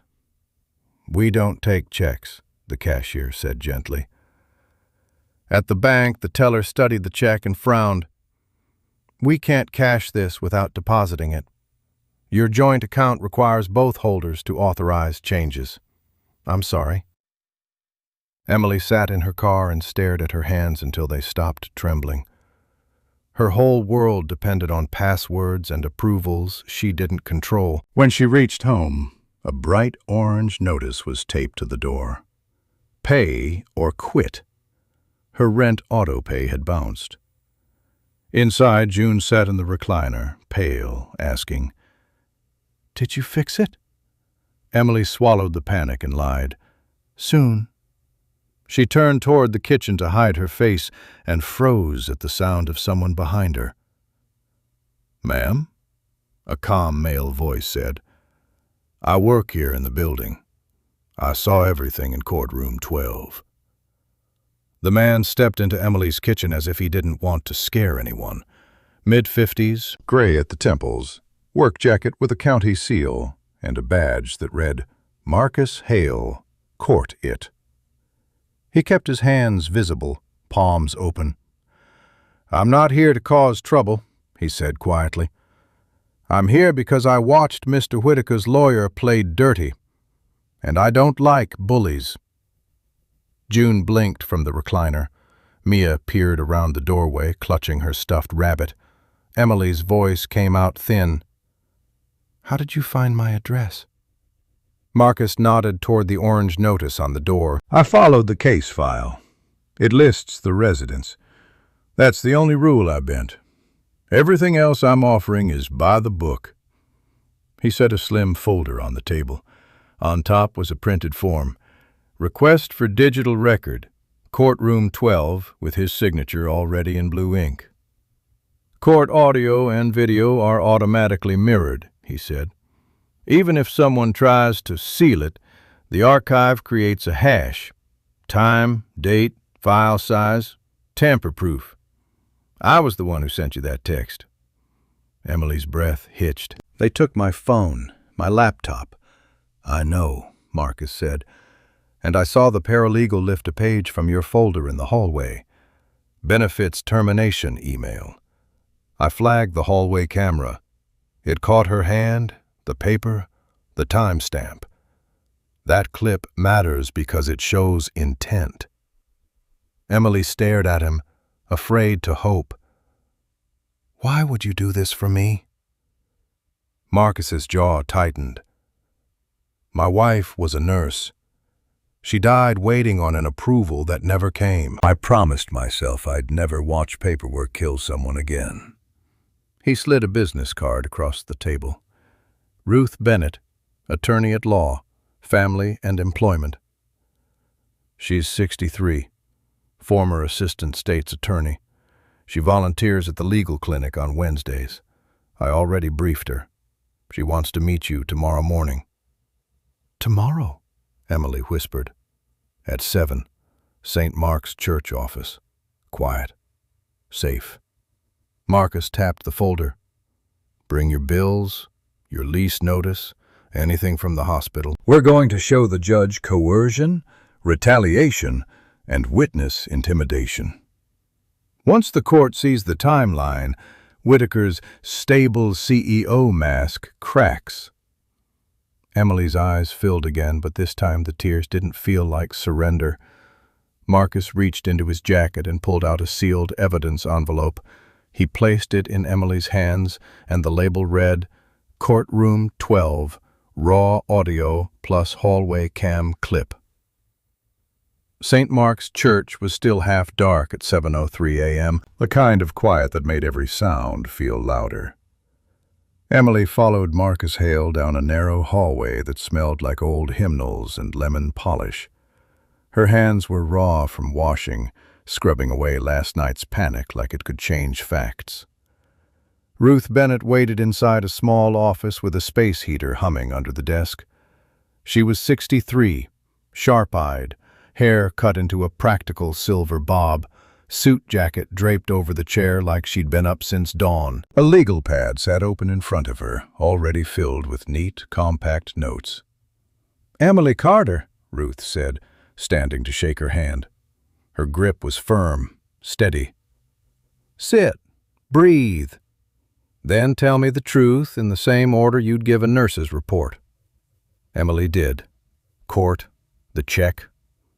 "We don't take checks," the cashier said gently. At the bank, the teller studied the check and frowned. "We can't cash this without depositing it. Your joint account requires both holders to authorize changes. I'm sorry." Emily sat in her car and stared at her hands until they stopped trembling. Her whole world depended on passwords and approvals she didn't control. When she reached home, a bright orange notice was taped to the door. Pay or quit. Her rent auto-pay had bounced. Inside, June sat in the recliner, pale, asking, "Did you fix it?" Emily swallowed the panic and lied, "Soon." She turned toward the kitchen to hide her face and froze at the sound of someone behind her. "Ma'am?" a calm male voice said. "I work here in the building. I saw everything in courtroom 12. The man stepped into Emily's kitchen as if he didn't want to scare anyone. Mid-50s, gray at the temples, work jacket with a county seal, and a badge that read, "Marcus Hale, Court It." He kept his hands visible, palms open. "I'm not here to cause trouble," he said quietly. "I'm here because I watched Mr. Whitaker's lawyer play dirty, and I don't like bullies." June blinked from the recliner. Mia peered around the doorway, clutching her stuffed rabbit. Emily's voice came out thin. "How did you find my address?" Marcus nodded toward the orange notice on the door. "I followed the case file. It lists the residence. That's the only rule I bent. Everything else I'm offering is by the book." He set a slim folder on the table. On top was a printed form. "Request for digital record. Courtroom 12," with his signature already in blue ink. "Court audio and video are automatically mirrored," he said. "Even if someone tries to seal it, the archive creates a hash. Time, date, file size, tamper-proof. I was the one who sent you that text." Emily's breath hitched. "They took my phone, my laptop." "I know," Marcus said. "And I saw the paralegal lift a page from your folder in the hallway. Benefits termination email. I flagged the hallway camera. It caught her hand, the paper, the timestamp. That clip matters because it shows intent." Emily stared at him, afraid to hope. "Why would you do this for me?" Marcus's jaw tightened. "My wife was a nurse. She died waiting on an approval that never came. I promised myself I'd never watch paperwork kill someone again. He slid a business card across the table. Ruth Bennett, attorney at law, family and employment. She's 63, former assistant state's attorney. She volunteers at the legal clinic on Wednesdays. I already briefed her. She wants to meet you tomorrow morning. Tomorrow? Emily whispered. At 7, St. Mark's Church office. Quiet. Safe. Marcus tapped the folder. Bring your bills, your lease notice, anything from the hospital. We're going to show the judge coercion, retaliation, and witness intimidation. Once the court sees the timeline, Whitaker's stable CEO mask cracks. Emily's eyes filled again, but this time the tears didn't feel like surrender. Marcus reached into his jacket and pulled out a sealed evidence envelope. He placed it in Emily's hands, and the label read, Courtroom 12, raw audio plus hallway cam clip. St. Mark's Church was still half dark at 7:03 a.m., the kind of quiet that made every sound feel louder. Emily followed Marcus Hale down a narrow hallway that smelled like old hymnals and lemon polish. Her hands were raw from washing, scrubbing away last night's panic like it could change facts. Ruth Bennett waited inside a small office with a space heater humming under the desk. She was 63, sharp-eyed, hair cut into a practical silver bob, suit jacket draped over the chair like she'd been up since dawn. A legal pad sat open in front of her, already filled with neat, compact notes. "Emily Carter," Ruth said, standing to shake her hand. Her grip was firm, steady. "Sit. Breathe. Then tell me the truth in the same order you'd give a nurse's report." Emily did. Court, the check,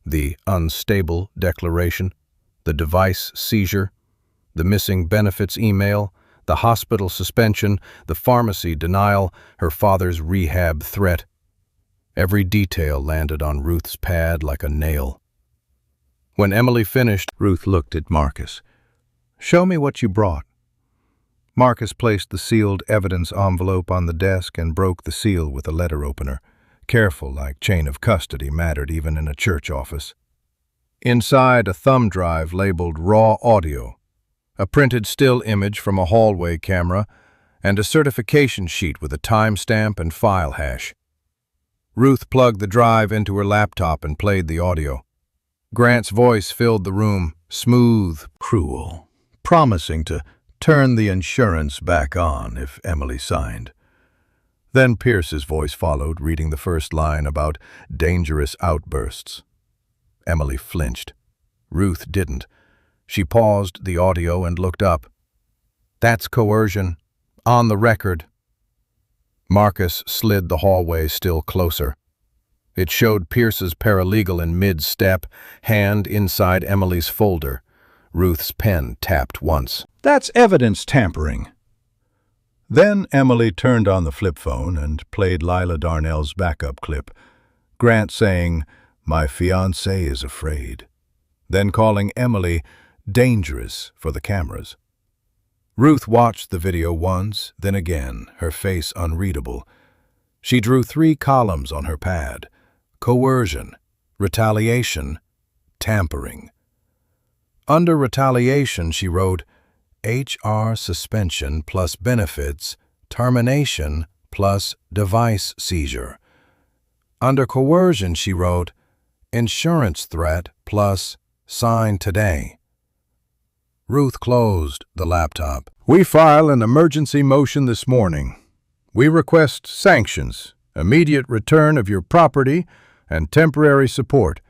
the unstable declaration, the device seizure, the missing benefits email, the hospital suspension, the pharmacy denial, her father's rehab threat. Every detail landed on Ruth's pad like a nail. When Emily finished, Ruth looked at Marcus. "Show me what you brought." Marcus placed the sealed evidence envelope on the desk and broke the seal with a letter opener. Careful, like chain of custody mattered even in a church office. Inside, a thumb drive labeled raw audio, a printed still image from a hallway camera, and a certification sheet with a timestamp and file hash. Ruth plugged the drive into her laptop and played the audio. Grant's voice filled the room, smooth, cruel, promising to turn the insurance back on if Emily signed. Then Pierce's voice followed, reading the first line about dangerous outbursts. Emily flinched. Ruth didn't. She paused the audio and looked up. "That's coercion. On the record." Marcus slid the hallway still closer. It showed Pierce's paralegal in mid-step, hand inside Emily's folder. Ruth's pen tapped once. "That's evidence tampering." Then Emily turned on the flip phone and played Lila Darnell's backup clip. Grant saying, "My fiancé is afraid." Then calling Emily dangerous for the cameras. Ruth watched the video once, then again, her face unreadable. She drew 3 columns on her pad. Coercion, retaliation, tampering. Under retaliation, she wrote, HR suspension plus benefits, termination plus device seizure. Under coercion, she wrote, insurance threat plus sign today. Ruth closed the laptop. "We file an emergency motion this morning. We request sanctions, immediate return of your property, and temporary support.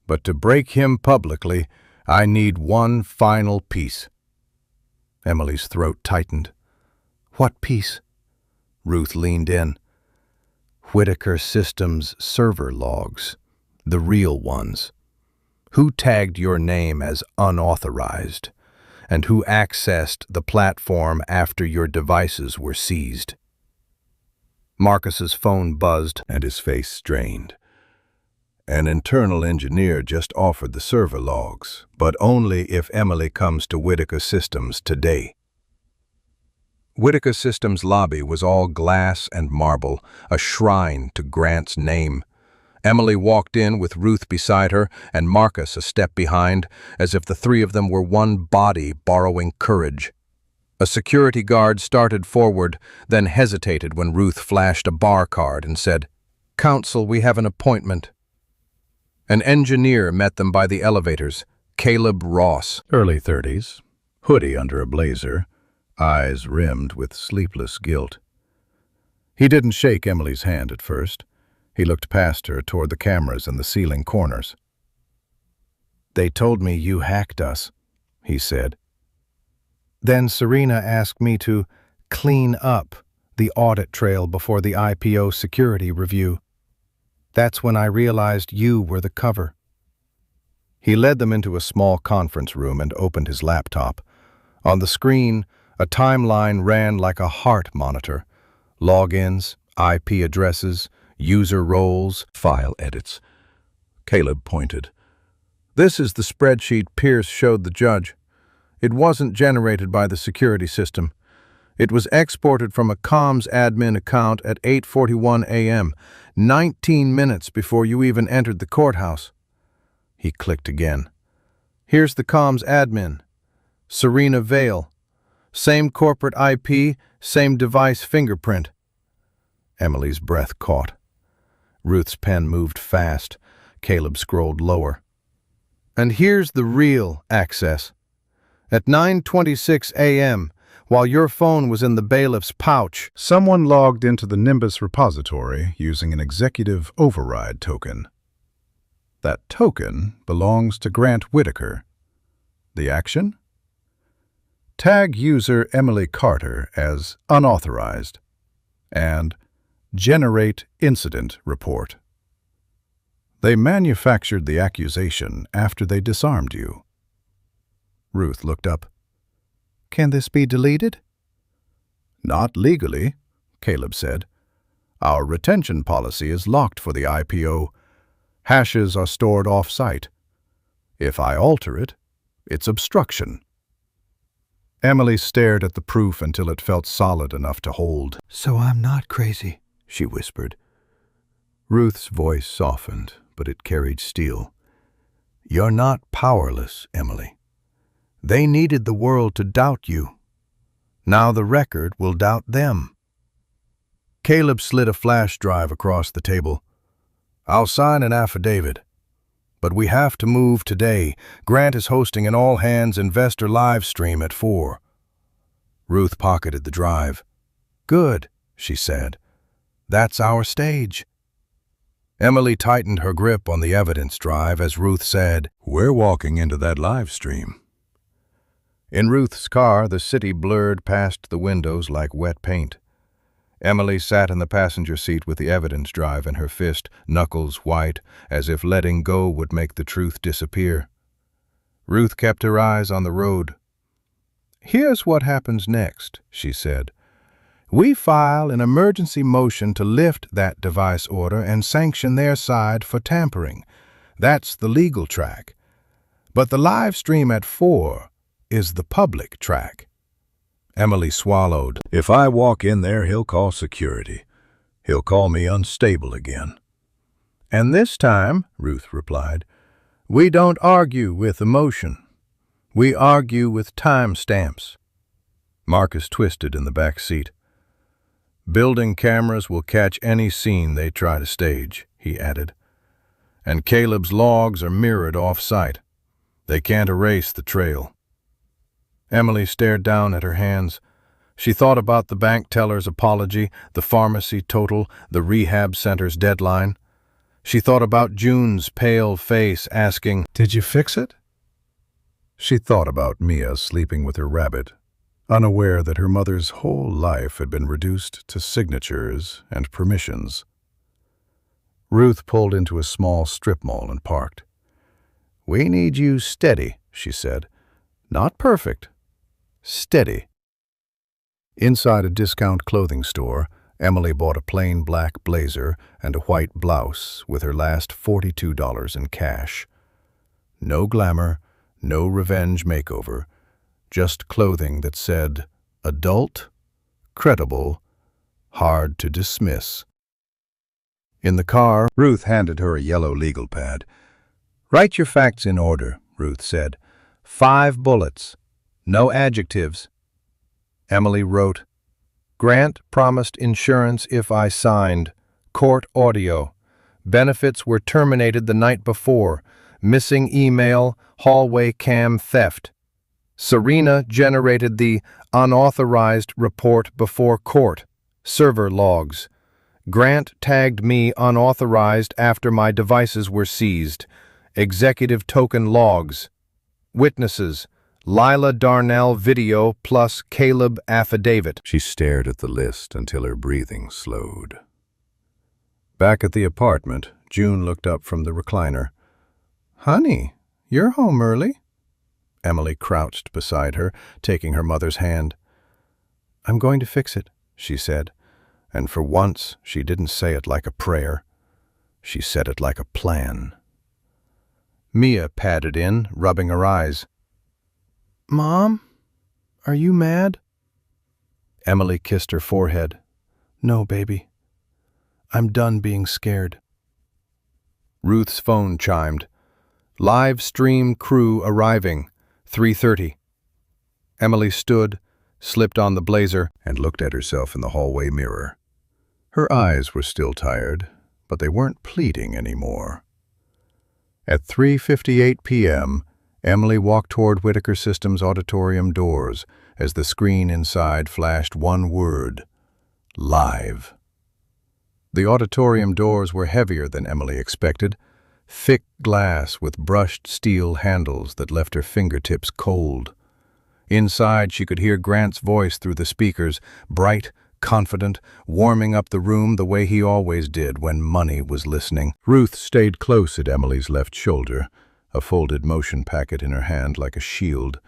But to break him publicly, I need one final piece." Emily's throat tightened. "What piece?" Ruth leaned in. "Whitaker Systems server logs. The real ones. Who tagged your name as unauthorized, and who accessed the platform after your devices were seized." Marcus's phone buzzed and his face strained. An internal engineer just offered the server logs, but only if Emily comes to Whitaker Systems today. Whitaker Systems' lobby was all glass and marble, a shrine to Grant's name. Emily walked in with Ruth beside her and Marcus a step behind, as if the three of them were one body borrowing courage. A security guard started forward, then hesitated when Ruth flashed a bar card and said, "Counsel, we have an appointment." An engineer met them by the elevators, Caleb Ross. Early 30s, hoodie under a blazer, eyes rimmed with sleepless guilt. He didn't shake Emily's hand at first. He looked past her toward the cameras in the ceiling corners. "They told me you hacked us," he said. "Then Serena asked me to clean up the audit trail before the IPO security review. That's when I realized you were the cover." He led them into a small conference room and opened his laptop. On the screen, a timeline ran like a heart monitor. Logins, IP addresses, user roles, file edits. Caleb pointed. "This is the spreadsheet Pierce showed the judge. It wasn't generated by the security system. It was exported from a comms admin account at 8:41 a.m., 19 minutes before you even entered the courthouse." He clicked again. "Here's the comms admin. Serena Vale. Same corporate IP, same device fingerprint." Emily's breath caught. Ruth's pen moved fast. Caleb scrolled lower. "And here's the real access. At 9:26 a.m., while your phone was in the bailiff's pouch, Someone logged into the Nimbus repository using an executive override token. That token belongs to Grant Whitaker. The action? Tag user Emily Carter as unauthorized and generate incident report. They manufactured the accusation after they disarmed you." Ruth looked up. "Can this be deleted?" "Not legally," Caleb said. "Our retention policy is locked for the IPO. Hashes are stored off-site. If I alter it, it's obstruction." Emily stared at the proof until it felt solid enough to hold. "So I'm not crazy," she whispered. Ruth's voice softened, but it carried steel. "You're not powerless, Emily. They needed the world to doubt you. Now the record will doubt them." Caleb slid a flash drive across the table. "I'll sign an affidavit. But we have to move today. Grant is hosting an all-hands investor live stream at 4. Ruth pocketed the drive. "Good," she said. "That's our stage." Emily tightened her grip on the evidence drive as Ruth said, "We're walking into that live stream." In Ruth's car, the city blurred past the windows like wet paint. Emily sat in the passenger seat with the evidence drive in her fist, knuckles white, as if letting go would make the truth disappear. Ruth kept her eyes on the road. "Here's what happens next," she said. "We file an emergency motion to lift that device order and sanction their side for tampering. That's the legal track. But the live stream at 4 is the public track." Emily swallowed. "If I walk in there, he'll call security. He'll call me unstable again." "And this time," Ruth replied, "we don't argue with emotion. We argue with timestamps." Marcus twisted in the back seat. "Building cameras will catch any scene they try to stage," he added. "And Caleb's logs are mirrored off-site. They can't erase the trail." Emily stared down at her hands. She thought about the bank teller's apology, the pharmacy total, the rehab center's deadline. She thought about June's pale face asking, "Did you fix it?" She thought about Mia sleeping with her rabbit, unaware that her mother's whole life had been reduced to signatures and permissions. Ruth pulled into a small strip mall and parked. "We need you steady," she said. "Not perfect. Steady." Inside a discount clothing store, Emily bought a plain black blazer and a white blouse with her last $42 in cash. No glamour, no revenge makeover, just clothing that said, adult, credible, hard to dismiss. In the car, Ruth handed her a yellow legal pad. "Write your facts in order," Ruth said. "5 bullets. No adjectives." Emily wrote, "Grant promised insurance if I signed. Court audio. Benefits were terminated the night before. Missing email, hallway cam theft. Serena generated the unauthorized report before court. Server logs. Grant tagged me unauthorized after my devices were seized. Executive token logs. Witnesses. Lila Darnell video plus Caleb affidavit." She stared at the list until her breathing slowed. Back at the apartment, June looked up from the recliner. "Honey, you're home early?" Emily crouched beside her, taking her mother's hand. "I'm going to fix it," she said, and for once she didn't say it like a prayer. She said it like a plan. Mia padded in, rubbing her eyes. "Mom, are you mad?" Emily kissed her forehead. "No, baby. I'm done being scared." Ruth's phone chimed. "Live stream crew arriving, 3:30. Emily stood, slipped on the blazer, and looked at herself in the hallway mirror. Her eyes were still tired, but they weren't pleading anymore. At 3:58 p.m., Emily walked toward Whitaker Systems' auditorium doors as the screen inside flashed one word: live. The auditorium doors were heavier than Emily expected, thick glass with brushed steel handles that left her fingertips cold. Inside, she could hear Grant's voice through the speakers, bright, confident, warming up the room the way he always did when money was listening. Ruth stayed close at Emily's left shoulder, a folded motion packet in her hand like a shield.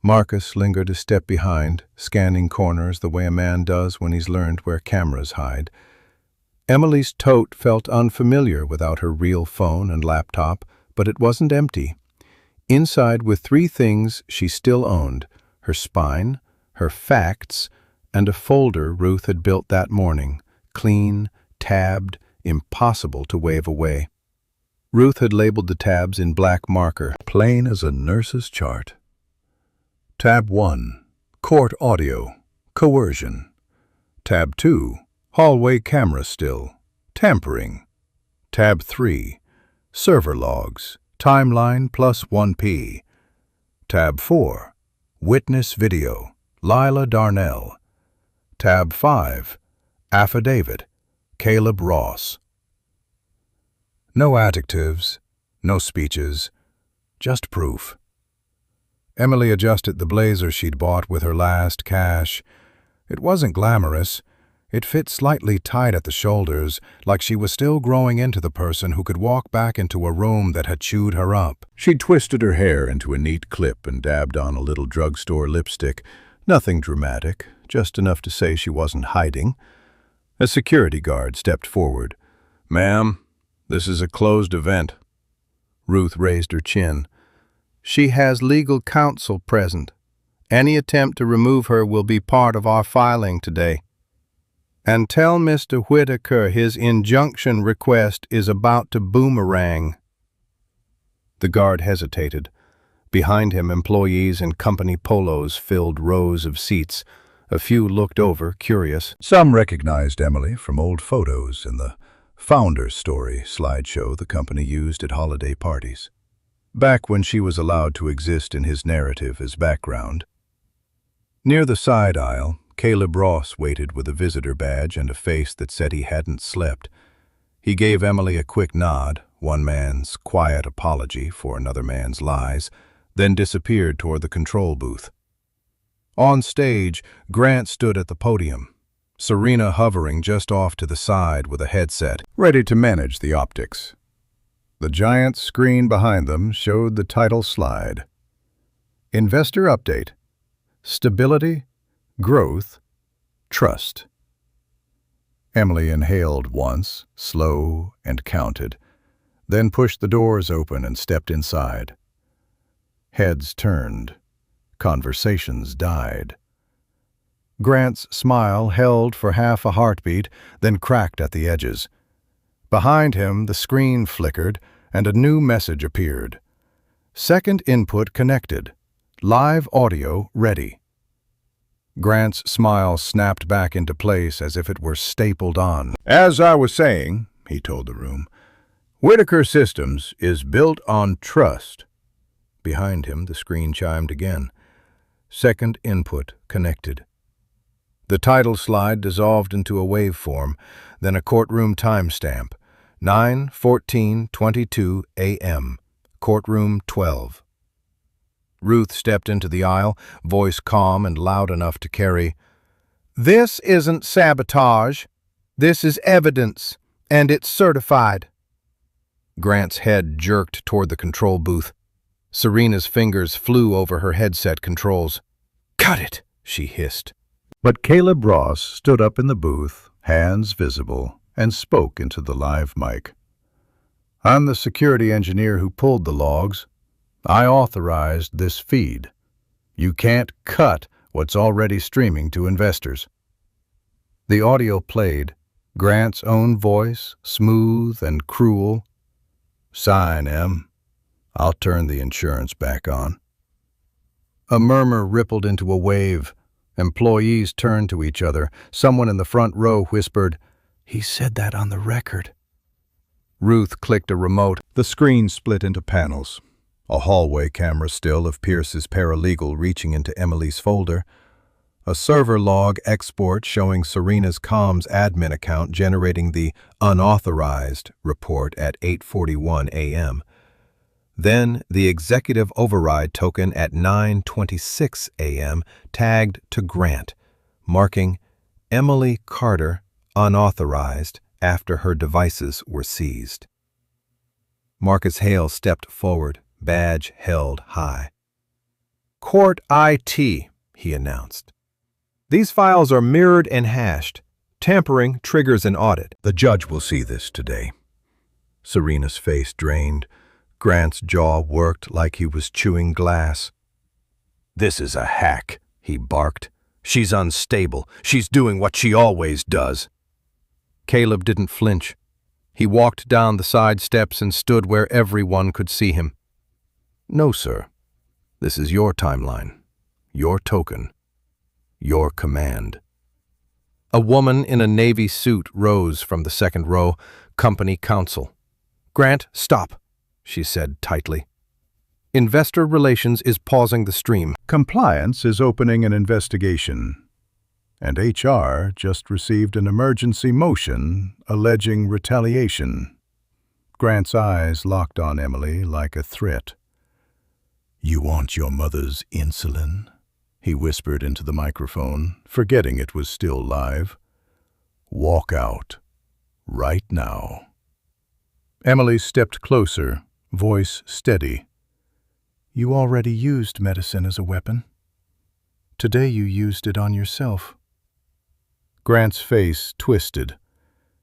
Marcus lingered a step behind, scanning corners the way a man does when he's learned where cameras hide. Emily's tote felt unfamiliar without her real phone and laptop, but it wasn't empty. Inside were 3 things she still owned: her spine, her facts, and a folder Ruth had built that morning, clean, tabbed, impossible to wave away. Ruth had labeled the tabs in black marker, plain as a nurse's chart. Tab 1, Court Audio, Coercion. Tab 2, Hallway Camera Still, Tampering. Tab 3, Server Logs, Timeline plus 1P. Tab 4, Witness Video, Lila Darnell. Tab 5, Affidavit, Caleb Ross. No adjectives, no speeches, just proof. Emily adjusted the blazer she'd bought with her last cash. It wasn't glamorous. It fit slightly tight at the shoulders, like she was still growing into the person who could walk back into a room that had chewed her up. She'd twisted her hair into a neat clip and dabbed on a little drugstore lipstick. Nothing dramatic, just enough to say she wasn't hiding. A security guard stepped forward. "Ma'am, this is a closed event." Ruth raised her chin. "She has legal counsel present. Any attempt to remove her will be part of our filing today. And tell Mr. Whitaker his injunction request is about to boomerang." The guard hesitated. Behind him, employees in company polos filled rows of seats. A few looked over, curious. Some recognized Emily from old photos in the Founder's Story slideshow the company used at holiday parties, back when she was allowed to exist in his narrative as background. Near the side aisle, Caleb Ross waited with a visitor badge and a face that said he hadn't slept. He gave Emily a quick nod, one man's quiet apology for another man's lies, then disappeared toward the control booth. On stage, Grant stood at the podium, Serena hovering just off to the side with a headset, ready to manage the optics. The giant screen behind them showed the title slide. Investor Update. Stability, Growth, Trust. Emily inhaled once, slow and counted, then pushed the doors open and stepped inside. Heads turned. Conversations died. Grant's smile held for half a heartbeat, then cracked at the edges. Behind him, the screen flickered, and a new message appeared. Second input connected. Live audio ready. Grant's smile snapped back into place as if it were stapled on. "As I was saying," he told the room, "Whitaker Systems is built on trust." Behind him, the screen chimed again. Second input connected. The title slide dissolved into a waveform, then a courtroom timestamp. 9:14:22 a.m. Courtroom 12. Ruth stepped into the aisle, voice calm and loud enough to carry, "This isn't sabotage. This is evidence, and it's certified." Grant's head jerked toward the control booth. Serena's fingers flew over her headset controls. "Cut it," she hissed. But Caleb Ross stood up in the booth, hands visible, and spoke into the live mic. "I'm the security engineer who pulled the logs. I authorized this feed. You can't cut what's already streaming to investors." The audio played, Grant's own voice, smooth and cruel. "Sign, Em. I'll turn the insurance back on." A murmur rippled into a wave. Employees turned to each other. Someone in the front row whispered, "He said that on the record." Ruth clicked a remote. The screen split into panels. A hallway camera still of Pierce's paralegal reaching into Emily's folder. A server log export showing Serena's comms admin account generating the unauthorized report at 8:41 a.m. Then the executive override token at 9:26 a.m. tagged to Grant, marking Emily Carter unauthorized after her devices were seized. Marcus Hale stepped forward, badge held high. "Court IT," he announced. "These files are mirrored and hashed. Tampering triggers an audit." "The judge will see this today." Serena's face drained. Grant's jaw worked like he was chewing glass. "This is a hack," he barked. "She's unstable. She's doing what she always does." Caleb didn't flinch. He walked down the side steps and stood where everyone could see him. "No, sir. This is your timeline, your token, your command." A woman in a navy suit rose from the second row, company counsel. "Grant, stop," she said tightly. "Investor Relations is pausing the stream." "Compliance is opening an investigation. And HR just received an emergency motion alleging retaliation." Grant's eyes locked on Emily like a threat. "You want your mother's insulin?" he whispered into the microphone, forgetting it was still live. "Walk out. Right now." Emily stepped closer, voice steady. "You already used medicine as a weapon. Today you used it on yourself." Grant's face twisted.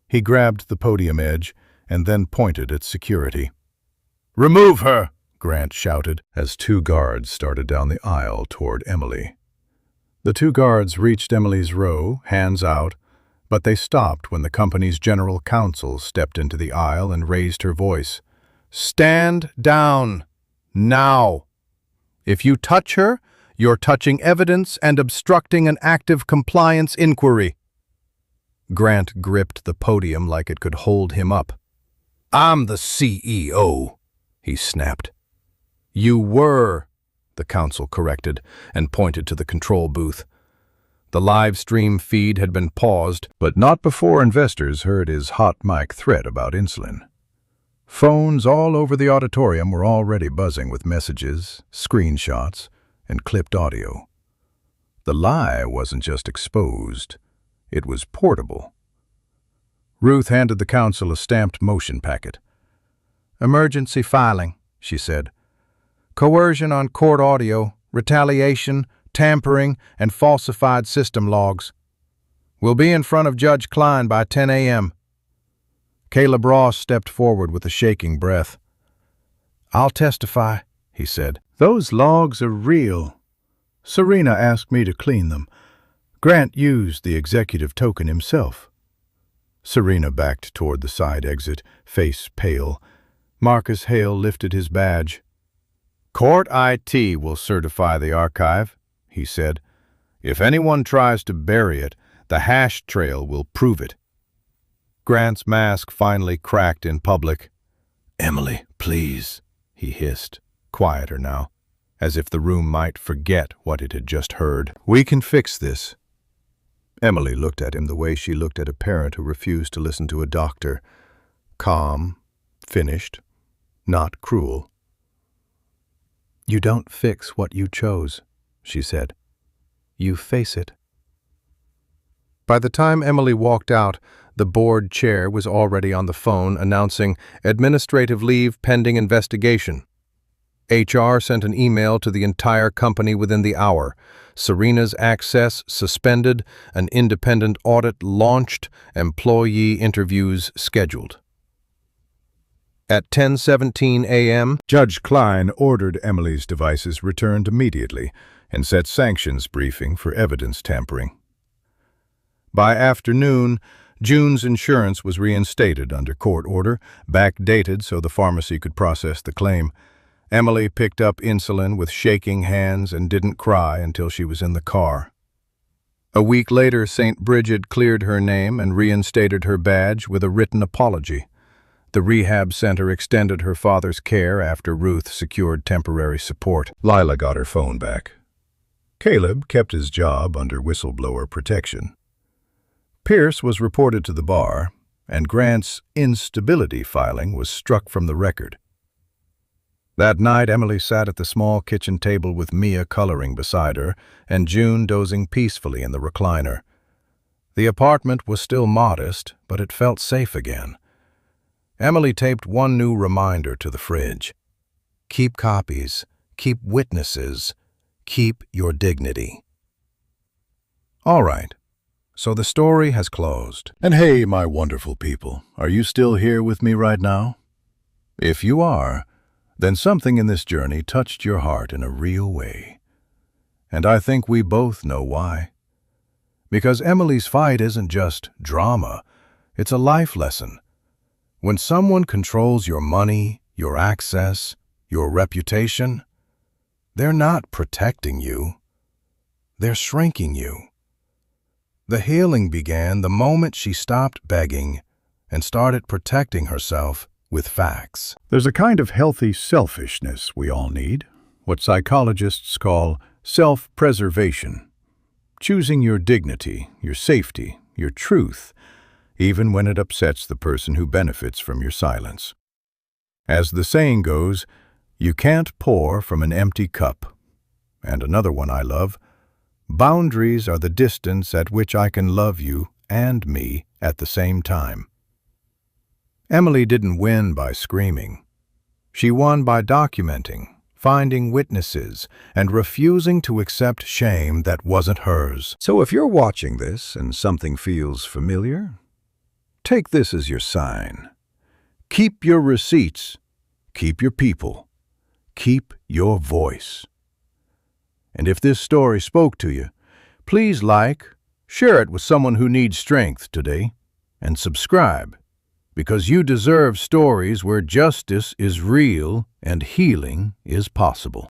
He grabbed the podium edge and then pointed at security. "Remove her!" Grant shouted as two guards started down the aisle toward Emily. The two guards reached Emily's row, hands out, but they stopped when the company's general counsel stepped into the aisle and raised her voice. "Stand down! Now! If you touch her, you're touching evidence and obstructing an active compliance inquiry." Grant gripped the podium like it could hold him up. "I'm the CEO," he snapped. "You were," the counsel corrected and pointed to the control booth. The live stream feed had been paused, but not before investors heard his hot mic threat about insulin. Phones all over the auditorium were already buzzing with messages, screenshots, and clipped audio. The lie wasn't just exposed, it was portable. Ruth handed the counsel a stamped motion packet. "Emergency filing," she said. "Coercion on court audio, retaliation, tampering, and falsified system logs." We'll be in front of Judge Klein by 10 a.m. Caleb Ross stepped forward with a shaking breath. I'll testify, he said. Those logs are real. Serena asked me to clean them. Grant used the executive token himself. Serena backed toward the side exit, face pale. Marcus Hale lifted his badge. Court IT will certify the archive, he said. If anyone tries to bury it, the hash trail will prove it. Grant's mask finally cracked in public. Emily, please, he hissed, quieter now, as if the room might forget what it had just heard. We can fix this. Emily looked at him the way she looked at a parent who refused to listen to a doctor. Calm, finished, not cruel. You don't fix what you chose, she said. You face it. By the time Emily walked out, the board chair was already on the phone announcing administrative leave pending investigation. HR sent an email to the entire company within the hour. Serena's access suspended, an independent audit launched, employee interviews scheduled. At 10:17 a.m., Judge Klein ordered Emily's devices returned immediately and set sanctions briefing for evidence tampering. By afternoon, June's insurance was reinstated under court order, backdated so the pharmacy could process the claim. Emily picked up insulin with shaking hands and didn't cry until she was in the car. A week later, St. Bridget cleared her name and reinstated her badge with a written apology. The rehab center extended her father's care after Ruth secured temporary support. Lila got her phone back. Caleb kept his job under whistleblower protection. Pierce was reported to the bar, and Grant's instability filing was struck from the record. That night, Emily sat at the small kitchen table with Mia coloring beside her and June dozing peacefully in the recliner. The apartment was still modest, but it felt safe again. Emily taped one new reminder to the fridge. Keep copies, keep witnesses, keep your dignity. All right. So the story has closed. And hey, my wonderful people, are you still here with me right now? If you are, then something in this journey touched your heart in a real way. And I think we both know why. Because Emily's fight isn't just drama, it's a life lesson. When someone controls your money, your access, your reputation, they're not protecting you. They're shrinking you. The healing began the moment she stopped begging and started protecting herself with facts. There's a kind of healthy selfishness we all need, what psychologists call self-preservation. Choosing your dignity, your safety, your truth, even when it upsets the person who benefits from your silence. As the saying goes, you can't pour from an empty cup. And another one I love, boundaries are the distance at which I can love you and me at the same time. Emily didn't win by screaming. She won by documenting, finding witnesses, and refusing to accept shame that wasn't hers. So if you're watching this and something feels familiar, take this as your sign. Keep your receipts, keep your people, keep your voice. And if this story spoke to you, please share it with someone who needs strength today, and subscribe, because you deserve stories where justice is real and healing is possible.